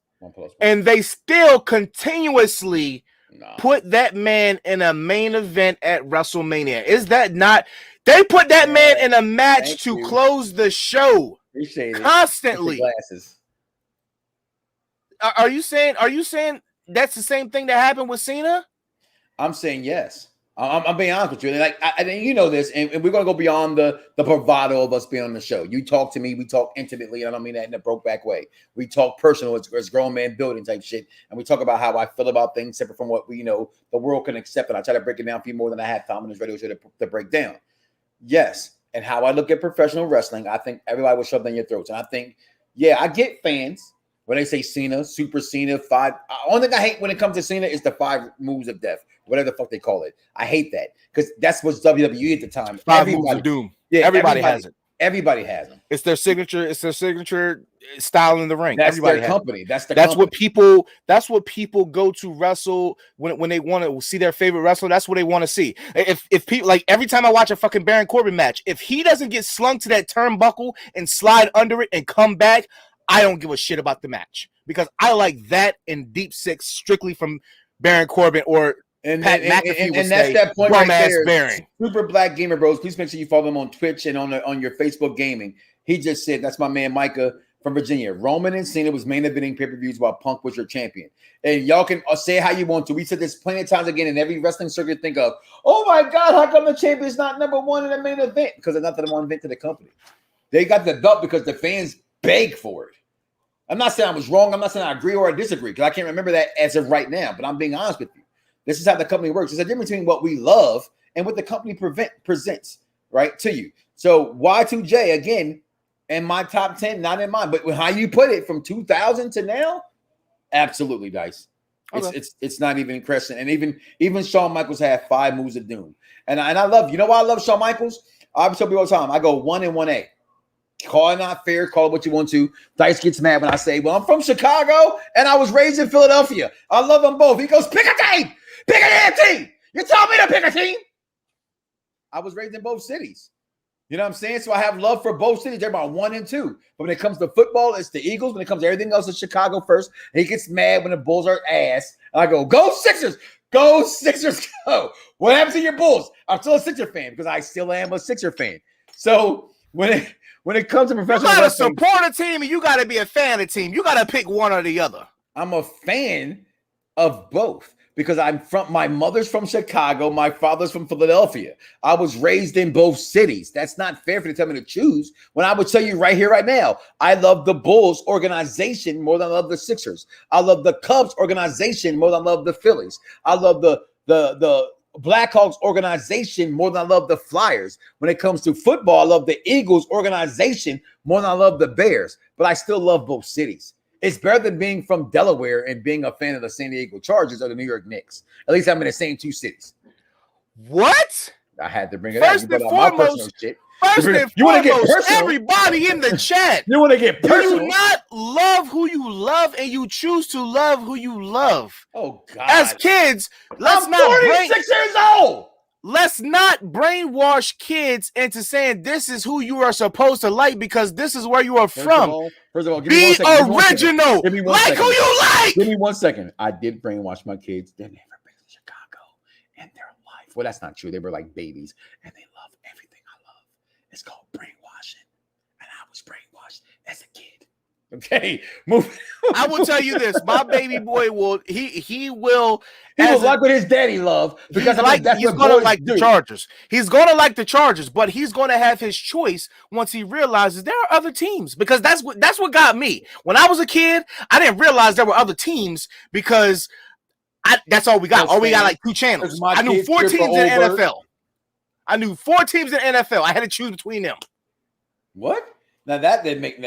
and they still continuously put that man in a main event at WrestleMania. Is that not? They put that man in a match to close the show. Appreciate it. Constantly. Glasses. Are you saying that's the same thing that happened with Cena? I'm saying yes. I'm being honest with you. And like, I think you know this, and we're going to go beyond the bravado of us being on the show. You talk to me, we talk intimately, and I don't mean that in a broke-back way. We talk personal as grown man building type shit, and we talk about how I feel about things separate from what we the world can accept, and I try to break it down for you more than I have time on this radio show to break down. Yes, and how I look at professional wrestling, I think everybody will shove down your throats, and I think, yeah, I get fans when they say Cena, Super Cena, 5. Only thing I hate when it comes to Cena is the 5 moves of death, whatever the fuck they call it. I hate that because that's what's WWE at the time. 5 moves of doom. Yeah, everybody has it. Everybody has them. It's their signature. It's their signature style in the ring. That's everybody their company. That's what people go to wrestle when they want to see their favorite wrestler. That's what they want to see. If people like every time I watch a fucking Baron Corbin match, if he doesn't get slung to that turnbuckle and slide under it and come back, I don't give a shit about the match because I like that in Deep Six strictly from Baron Corbin or Pat McAfee. And that's that point right there. Baron. Super Black Gamer Bros. Please make sure you follow them on Twitch and on your Facebook gaming. He just said, that's my man Micah from Virginia. Roman and Cena was main eventing pay-per-views while Punk was your champion. And y'all can say how you want to. We said this plenty of times again in every wrestling circuit. Think of, oh my God, how come the champion's not number 1 in the main event? Because they're not the one event to the company. They got the belt because the fans beg for it. I'm not saying I was wrong. I'm not saying I agree or I disagree because I can't remember that as of right now. But I'm being honest with you. This is how the company works. There's a difference between what we love and what the company presents, right, to you. So Y2J, again, in my top 10, not in mine. But how you put it from 2000 to now, absolutely, Dice. Okay. It's not even crescent. And even Shawn Michaels had 5 moves of doom. And I love, you know why I love Shawn Michaels? I tell people all the time, I go 1 and 1A. Call it not fair, call it what you want to. Dice gets mad when I say, well, I'm from Chicago and I was raised in Philadelphia. I love them both. He goes, pick a team. Pick a damn team. You told me to pick a team. I was raised in both cities. You know what I'm saying? So I have love for both cities. They're my 1 and 2. But when it comes to football, it's the Eagles. When it comes to everything else, it's Chicago first. And he gets mad when the Bulls are ass. And I go Sixers! Go Sixers, go! What happens to your Bulls? I'm still a Sixer fan because I still am a Sixer fan. So when it comes to professional wrestling, you gotta support a team and you gotta be a fan of a team. You gotta pick one or the other. I'm a fan of both because my mother's from Chicago, my father's from Philadelphia. I was raised in both cities. That's not fair for you to tell me to choose when I would tell you right here, right now, I love the Bulls organization more than I love the Sixers. I love the Cubs organization more than I love the Phillies. I love the Blackhawks organization more than I love the Flyers. When it comes to football, I love the Eagles organization more than I love the Bears, but I still love both cities. It's better than being from Delaware and being a fan of the San Diego Chargers or the New York Knicks. At least I'm in the same 2 cities. What? I had to bring it first up. And foremost, you want to get personal? Everybody in the chat. You want to get personal? Do you not love who you love and you choose to love who you love? Oh, God. As kids, I'm 46 years old. Let's not brainwash kids into saying this is who you are supposed to like because this is where you are from. First of all, give be me 1 second. original. Give me 1 like second. who you like. Give me 1 second. I did brainwash my kids. They never been to Chicago in their life. Well, that's not true. They were like babies, and they love everything I love. It's called brainwashing, and I was brainwashed as a kid. Okay, move. I will tell you this: my baby boy will he will like what his daddy love because he's gonna like the Chargers. He's gonna like the Chargers, but he's gonna have his choice once he realizes there are other teams. Because that's what got me when I was a kid. I didn't realize there were other teams because that's all we got. All we got like 2 channels. I knew 4 teams in the NFL. I knew 4 teams in the NFL. I had to choose between them. What? Now that didn't make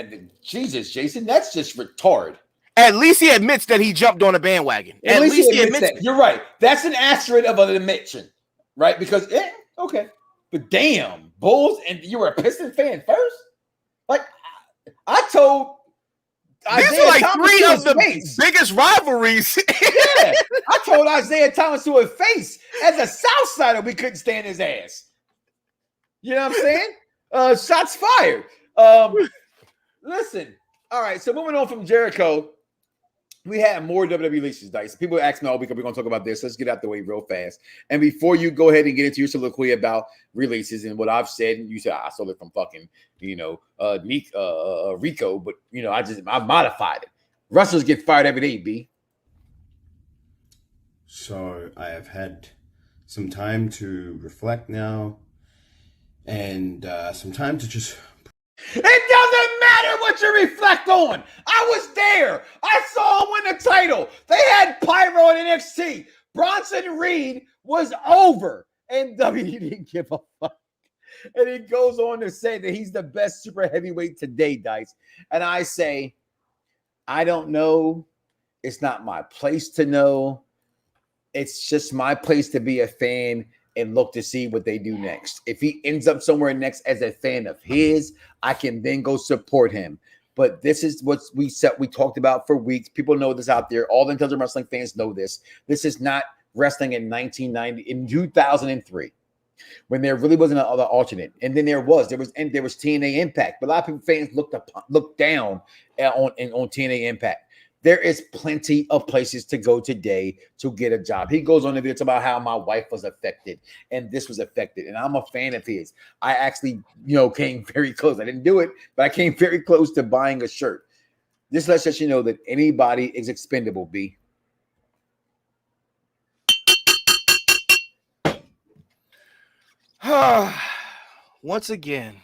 Jesus, Jason, that's just retard. At least he admits that he jumped on a bandwagon. At least he admits that. You're right. That's an asterisk of an admission, right? Because okay, but damn, Bulls, and you were a Piston fan first. Like I told, these are like 3 of the biggest rivalries. Yeah, I told Isaiah Thomas to his face as a Southsider we couldn't stand his ass. You know what I'm saying? Shots fired. Listen. All right. So moving on from Jericho, we had more WWE releases, Dice. People ask me all week, we're going to talk about this. Let's get out the way real fast. And before you go ahead and get into your soliloquy about releases and what I've said, and you said I stole it from fucking, Rico, but I modified it. Wrestlers get fired every day, B. So I have had some time to reflect now, and some time to just. It doesn't matter what you reflect on. I was there. I saw him win the title. They had Pyro in NXT. Bronson Reed was over, and WWE didn't give a fuck. And he goes on to say that he's the best super heavyweight today, Dice. And I say, I don't know. It's not my place to know. It's just my place to be a fan and look to see what they do next. If he ends up somewhere next as a fan of his, I can then go support him. But this is what we talked about for weeks. People know this out there. All the intelligent wrestling fans know this. This is not wrestling in 2003, when there really wasn't another alternate. And then there was TNA Impact. But a lot of fans looked down on TNA Impact. There is plenty of places to go today to get a job. He goes on the video to about how my wife was affected and this was affected. And I'm a fan of his. I actually, came very close. I didn't do it, but I came very close to buying a shirt. This lets you know that anybody is expendable, B. Once again,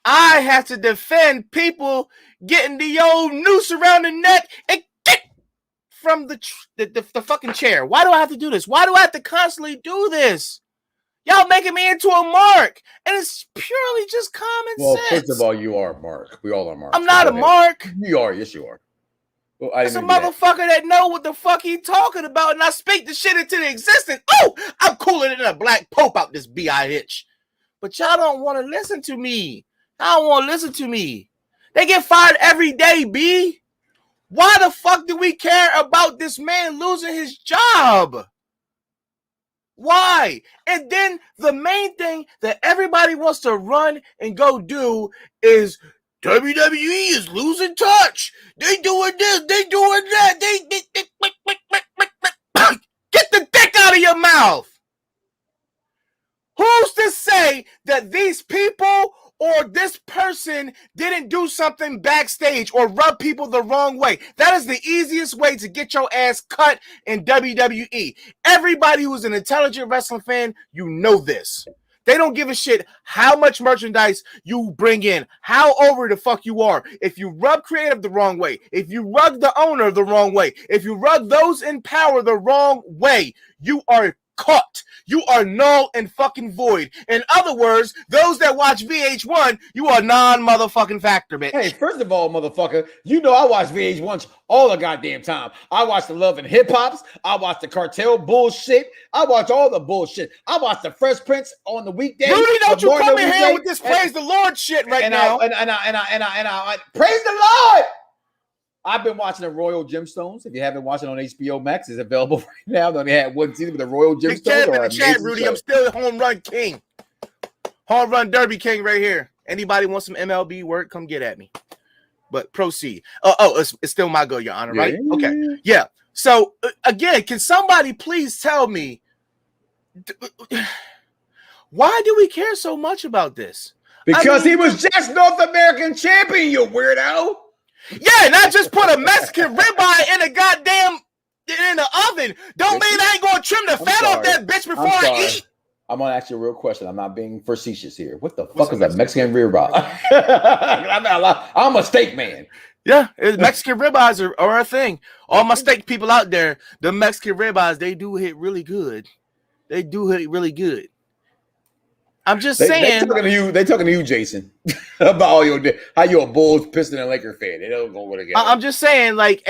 I have to defend people getting the old noose around the neck and get from the fucking chair. Why do I have to do this? Why do I have to constantly do this? Y'all making me into a mark, and it's purely just common sense. Well, first of all, you are a mark. We all are marks. I'm not a mark. You are. Yes, you are. Well, It's a motherfucker that know what the fuck he talking about, and I speak the shit into the existence. Oh, I'm cooler than a black pope out this B.I.H. But y'all don't want to listen to me. I don't want to listen to me. They get fired every day, B. Why the fuck do we care about this man losing his job? Why? And then the main thing that everybody wants to run and go do is WWE is losing touch. They doing this, they doing that. They get the dick out of your mouth. Who's to say that these people or this person didn't do something backstage or rub people the wrong way? That is the easiest way to get your ass cut in WWE. Everybody who's an intelligent wrestling fan, you know this. They don't give a shit how much merchandise you bring in, how over the fuck you are. If you rub creative the wrong way, if you rub the owner the wrong way, if you rub those in power the wrong way, you are caught. You are null and fucking void. In other words, those that watch VH1, you are non-motherfucking factor, bitch. Hey, first of all, motherfucker, you know I watch VH1 all the goddamn time. I watch the Love and Hip Hops. I watch the Cartel bullshit. I watch all the bullshit. I watch the Fresh Prince on the weekday. Rudy, don't you come in here with this praise the Lord shit right now. I praise the Lord. I've been watching the Royal Gemstones. If you haven't watched it on HBO Max, it's available right now. They only had one season, but the Royal Gemstones are amazing. Chat, Rudy, I'm still the home run king. Home run derby king right here. Anybody want some MLB work, come get at me. But proceed. It's still my go, Your Honor, right? Yeah. Okay. Yeah. So, again, can somebody please tell me, why do we care so much about this? Because he was just North American champion, you weirdo. Yeah, and I just put a Mexican ribeye in a goddamn in the oven. Don't mean I ain't gonna trim the fat off that bitch before I eat. I'm gonna ask you a real question. I'm not being facetious here. What the fuck is that Mexican ribeye? I'm a steak man. Yeah, Mexican ribeyes are a thing. All my steak people out there, the Mexican ribeyes, they do hit really good. They do hit really good. I'm just saying. They talking to you, Jason, about all how you're a Bulls, Piston, and Laker fan. They don't go together. I'm just saying, like,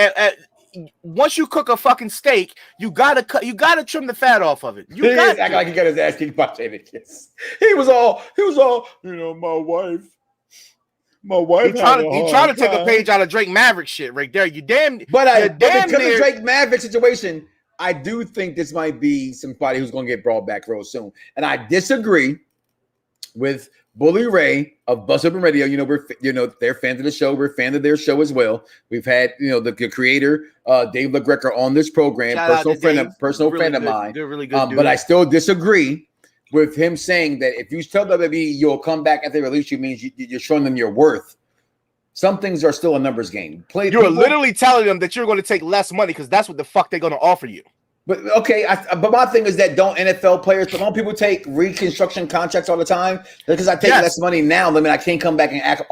once you cook a fucking steak, you gotta trim the fat off of it. He act like he got his ass kicked by Jadakiss. He was all, you know, my wife. He trying to take a page out of Drake Maverick shit right there. But because of Drake Maverick situation, I do think this might be somebody who's going to get brought back real soon. And I disagree with Bully Ray of Buzz Open Radio. They're fans of the show. We're fans of their show as well. We've had the creator Dave LaGreca on this program, personal friend of mine. They're really good. But I still disagree with him saying that if you tell WWE you'll come back after they release you, means you're showing them your worth. Some things are still a numbers game. You're literally telling them that you're going to take less money because that's what the fuck they're going to offer you. But okay, but my thing is that don't NFL players, but don't people take reconstruction contracts all the time? Because I take less money now, I can't come back and ask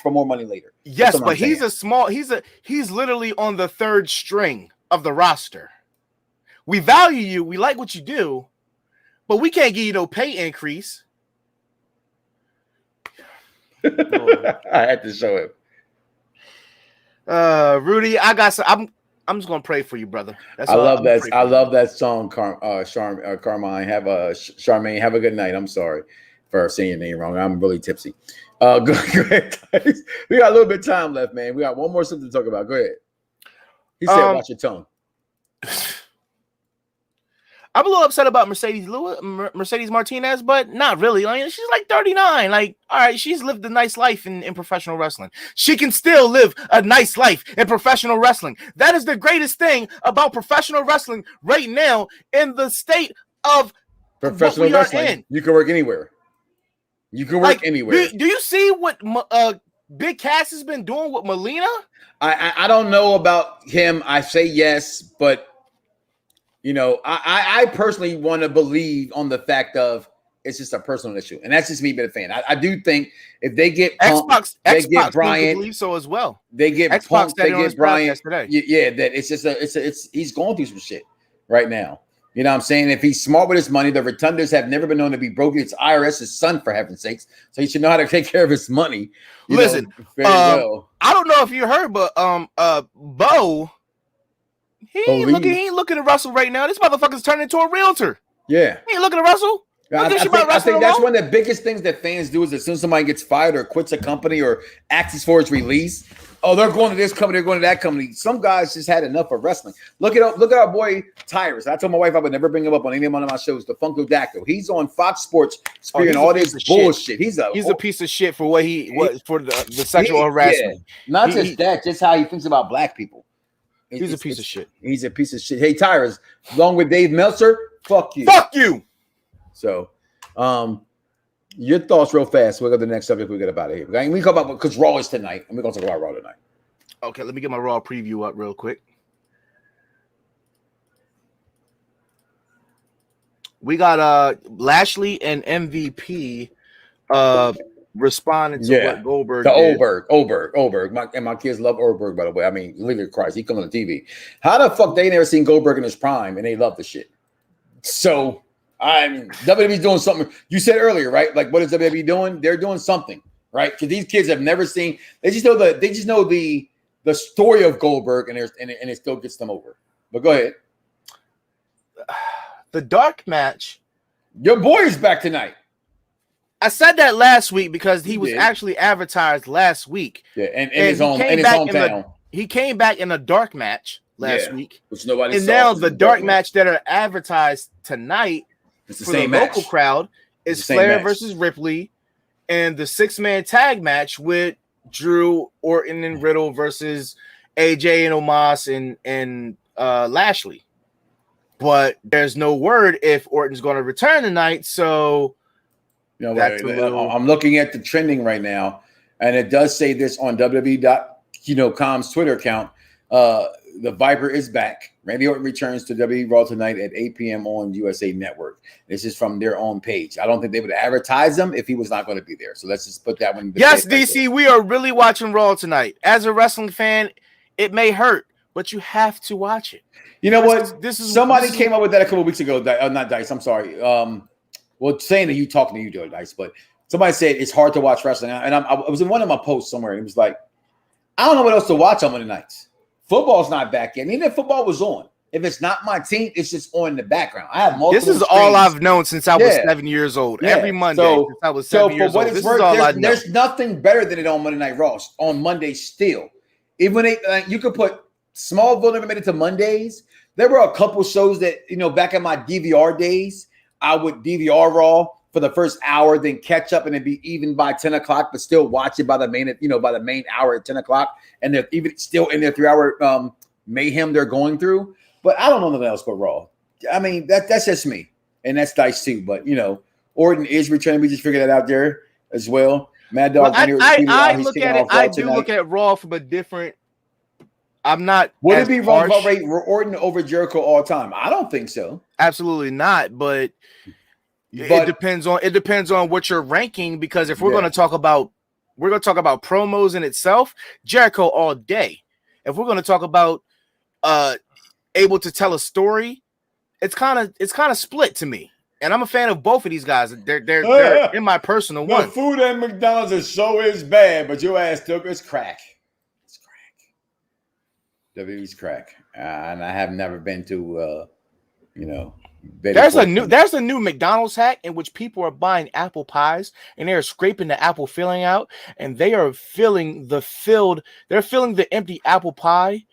for more money later. Yes, but he's literally on the third string of the roster. We value you, we like what you do, but we can't give you no pay increase. I had to show him. Rudy, I got some. I'm just gonna pray for you, brother. I love that song, Carmine. Charmaine. Have a good night. I'm sorry for saying your name wrong. I'm really tipsy. Go ahead, guys. We got a little bit of time left, man. We got one more something to talk about. Go ahead. He said, "Watch your tongue." I'm a little upset about Mercedes Martinez, but not really. Like, she's like 39. Like, all right, she's lived a nice life in professional wrestling. She can still live a nice life in professional wrestling. That is the greatest thing about professional wrestling right now in the state of professional wrestling. You can work anywhere. You can work anywhere. Do you see what Big Cass has been doing with Melina? I don't know about him. I say yes, but I personally want to believe on the fact of it's just a personal issue, and that's just me being a fan. I do think if they get Xbox, they get Bryant, believe so as well. They get Xbox, they get Bryant. Yeah, that it's just he's going through some shit right now. You know what I'm saying? If he's smart with his money, the Rotunders have never been known to be broke. It's IRS's son, for heaven's sakes. So he should know how to take care of his money. Listen, well. I don't know if you heard, but Bo. He ain't looking to Russell right now. This motherfucker's turning into a realtor. Yeah. He ain't looking to Russell. I think that's one of the biggest things that fans do is as soon as somebody gets fired or quits a company or asks for its release, oh, they're going to this company, they're going to that company. Some guys just had enough of wrestling. Look at our boy Tyrus. I told my wife I would never bring him up on any one of my shows, the Funkadactyl. He's on Fox Sports spewing all this bullshit. He's a piece of shit for for the sexual harassment. Yeah. Not just that, just how he thinks about black people. He's a piece of shit. He's a piece of shit. Hey, Tyrus, along with Dave Meltzer, fuck you. Fuck you. So, your thoughts real fast. We'll go to the next subject we get about it here. We talk about because Raw is tonight, and we're gonna talk about Raw tonight. Okay, let me get my Raw preview up real quick. We got Lashley and MVP responding to what Goldberg did. Oberg. My kids love Oberg, by the way. I mean, literally Christ, he comes on the TV. How the fuck they never seen Goldberg in his prime and they love the shit? So I mean, WWE's doing something. You said earlier, right? Like, what is WWE doing? They're doing something, right? Because these kids have never seen. They just know the story of Goldberg, and it still gets them over. But go ahead. The dark match. Your boy is back tonight. I said that last week because he was actually advertised last week. Yeah, and in his hometown. He came back in a dark match last week, which nobody and saw. Now the dark match that are advertised tonight it's the for same the match. local crowd is Flair versus Ripley, and the 6-man tag match with Drew, Orton, and Riddle versus AJ and Omos and Lashley. But there's no word if Orton's going to return tonight, so. I'm looking at the trending right now, and it does say this on WWE.com's Twitter account. The Viper is back. Randy Orton returns to WWE Raw tonight at 8 p.m. on USA Network. This is from their own page. I don't think they would advertise him if he was not going to be there. So let's just put that one. Yes, DC, we are really watching Raw tonight. As a wrestling fan, it may hurt, but you have to watch it. You know what? Somebody came up with that a couple weeks ago. Not Dice. I'm sorry. Well, saying that you talking to you, Joe Dice, but somebody said it's hard to watch wrestling. And I was in one of my posts somewhere, and it was like, I don't know what else to watch on Monday nights. Football's not back yet. And even if football was on, if it's not my team, it's just on in the background. I have multiple. This is all I've known since I was 7 years old. Every Monday since I was 7 years old. This is all I know. There's nothing better than it on Monday Night Raw. On Monday still. Even when you could put Smallville never made it to Mondays. There were a couple shows that, back in my DVR days, I would DVR Raw for the first hour, then catch up and it'd be even by 10 o'clock, but still watch it by the main hour at 10 o'clock. And they're even still in their 3-hour mayhem they're going through. But I don't know nothing else but Raw. I mean, that's just me. And that's Dice too. But, Orton is returning. We just figured that out there as well. Mad Dog. I look at it. I do look at Raw from a different. I'm not. Would it be wrong to rate Orton over Jericho all time? I don't think so. Absolutely not. But it depends on what you're ranking. Because if we're going to talk about promos in itself, Jericho all day. If we're going to talk about able to tell a story, it's kind of split to me. And I'm a fan of both of these guys. They're in my personal one. The food at McDonald's is bad, but your ass took it's crack. WWE's crack, and I have never been to, There's a new McDonald's hack in which people are buying apple pies and they are scraping the apple filling out, and they are filling the empty apple pie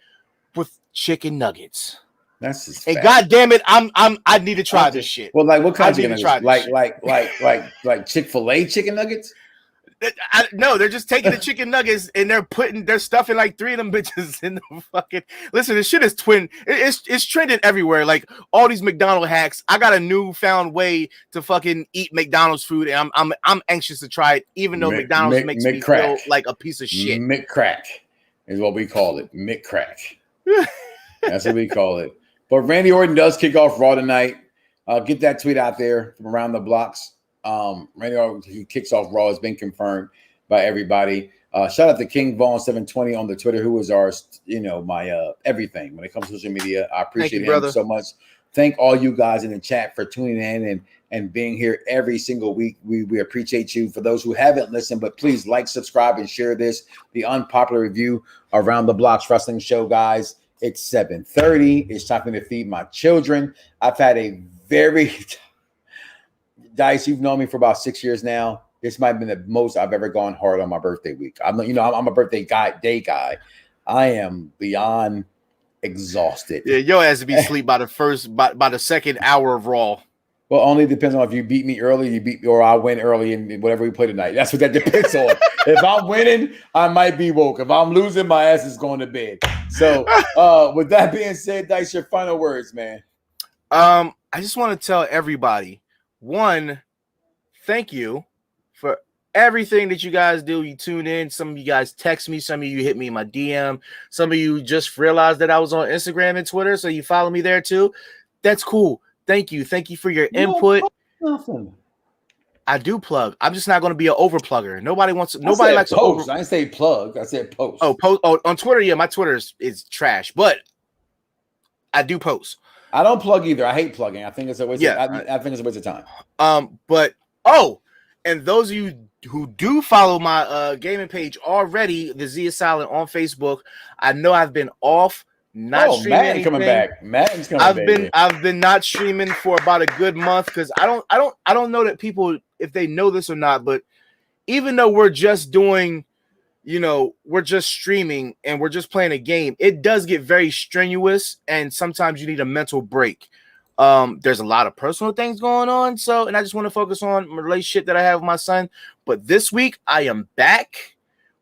with chicken nuggets. That's just and God damn it, I need to try this shit. Well, like what kind of chicken nuggets? Like Chick-fil-A chicken nuggets? No, they're just taking the chicken nuggets and they're stuffing like 3 of them bitches in the fucking. Listen, this shit is it's trending everywhere. Like all these McDonald's hacks. I got a newfound way to fucking eat McDonald's food, and I'm anxious to try it, even though McDonald's makes me feel like a piece of shit. McCrack is what we call it. McCrack. That's what we call it. But Randy Orton does kick off Raw tonight. Get that tweet out there from around the blocks. Randy Orton, he kicks off Raw, has been confirmed by everybody. Shout out to King Vaughn 720 on the Twitter, who is our, my everything when it comes to social media. I appreciate him so much. Thank all you guys in the chat for tuning in and being here every single week. We appreciate you. For those who haven't listened, but please like, subscribe, and share this. The unpopular review around the Bloxxx Wrestling Show, guys. It's 7:30. It's time for me to feed my children. I've had a very Dice, you've known me for about 6 years now. This might have been the most I've ever gone hard on my birthday week. I'm a birthday day guy. I am beyond exhausted. Yeah, your ass to be asleep by the second hour of Raw. Well, only depends on if you beat me early, or I win early in whatever we play tonight. That's what that depends on. If I'm winning, I might be woke. If I'm losing, my ass is going to bed. So, with that being said, Dice, your final words, man. I just want to tell everybody, one, thank you for everything that you guys do. You tune in. Some of you guys text me. Some of you hit me in my DM. Some of you just realized that I was on Instagram and Twitter, so you follow me there too. That's cool. Thank you. Thank you for your input. Nothing. I do plug. I'm just not going to be an overplugger. Nobody likes to post. I didn't say plug. I said post. Oh, post. Oh, on Twitter, yeah, my Twitter is trash, but I do post. I don't plug either. I hate plugging. I think it's a waste. I think it's a waste of time. And those of you who do follow my gaming page already, the Z is Silent on Facebook. I know I've been off. Not streaming anything. Coming back. Madden's coming back. I've been not streaming for about a good month because I don't know that people, if they know this or not, but even though we're just doing, we're just streaming and we're just playing a game, it does get very strenuous and sometimes you need a mental break. There's a lot of personal things going on, and I just want to focus on my relationship that I have with my son. But this week I am back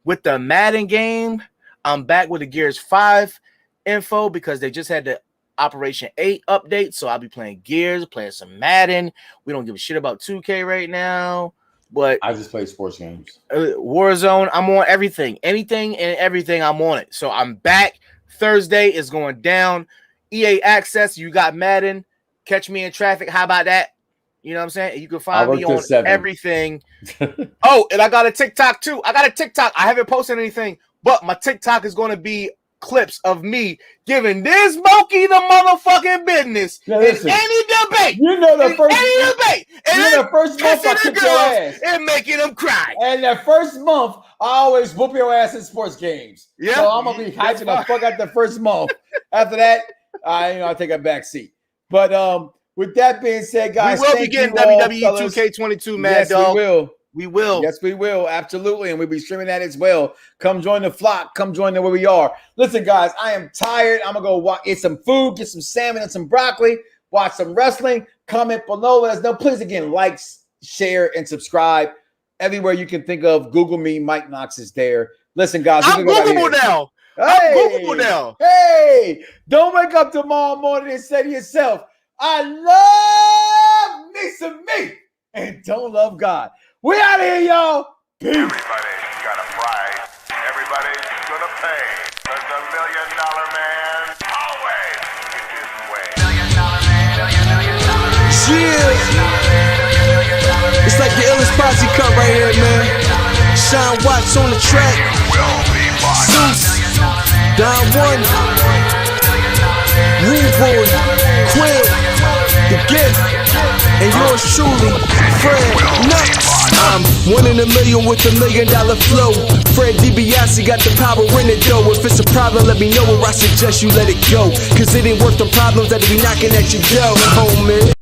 with the Madden game. I'm back with the Gears 5 info because they just had the Operation 8 update, so I'll be playing Gears, playing some Madden. We don't give a shit about 2K right now, but I just play sports games. Warzone, I'm on everything. Anything and everything, I'm on it. So I'm back. Thursday is going down. EA Access, you got Madden. Catch me in traffic. How about that? You know what I'm saying? You can find me on everything. Oh, and I got a TikTok too. I haven't posted anything, but my TikTok is going to be clips of me giving this monkey the motherfucking business in any debate. The first month I kick your ass and making them cry. And the first month I always whoop your ass in sports games. Yeah, so I'm gonna be hyping the fuck out the first month. After that, I take a back seat. But with that being said, guys, we will be getting WWE 2K22, Mad Dog. We will. Yes, we will. Absolutely. And we'll be streaming that as well. Come join the flock. Come join where we are. Listen, guys, I am tired. I'm going to go get some food, get some salmon and some broccoli, watch some wrestling. Comment below. Let us know. Please, again, like, share, and subscribe. Everywhere you can think of. Google me. Mike Knoxxx is there. Listen, guys. I'm Googleable now. Hey, I'm Googleable now. Hey, don't wake up tomorrow morning and say to yourself, I love me some me and don't love God. We out of here, y'all. Peace. Everybody's got a price. Everybody's gonna pay. But the $1 million man always gets his way. $1 million man. Yeah. It's like the illest posse cut right here, man. Sean Watts on the track. Zeus. Don One. Rude Boy. Quill. The Gift. And yours truly, Fred Knoxxx. I'm 1 in a million with $1 million flow. Fred DiBiase got the power in it though. If it's a problem, let me know, or I suggest you let it go. Cause it ain't worth the problems that be knocking at your door, homie.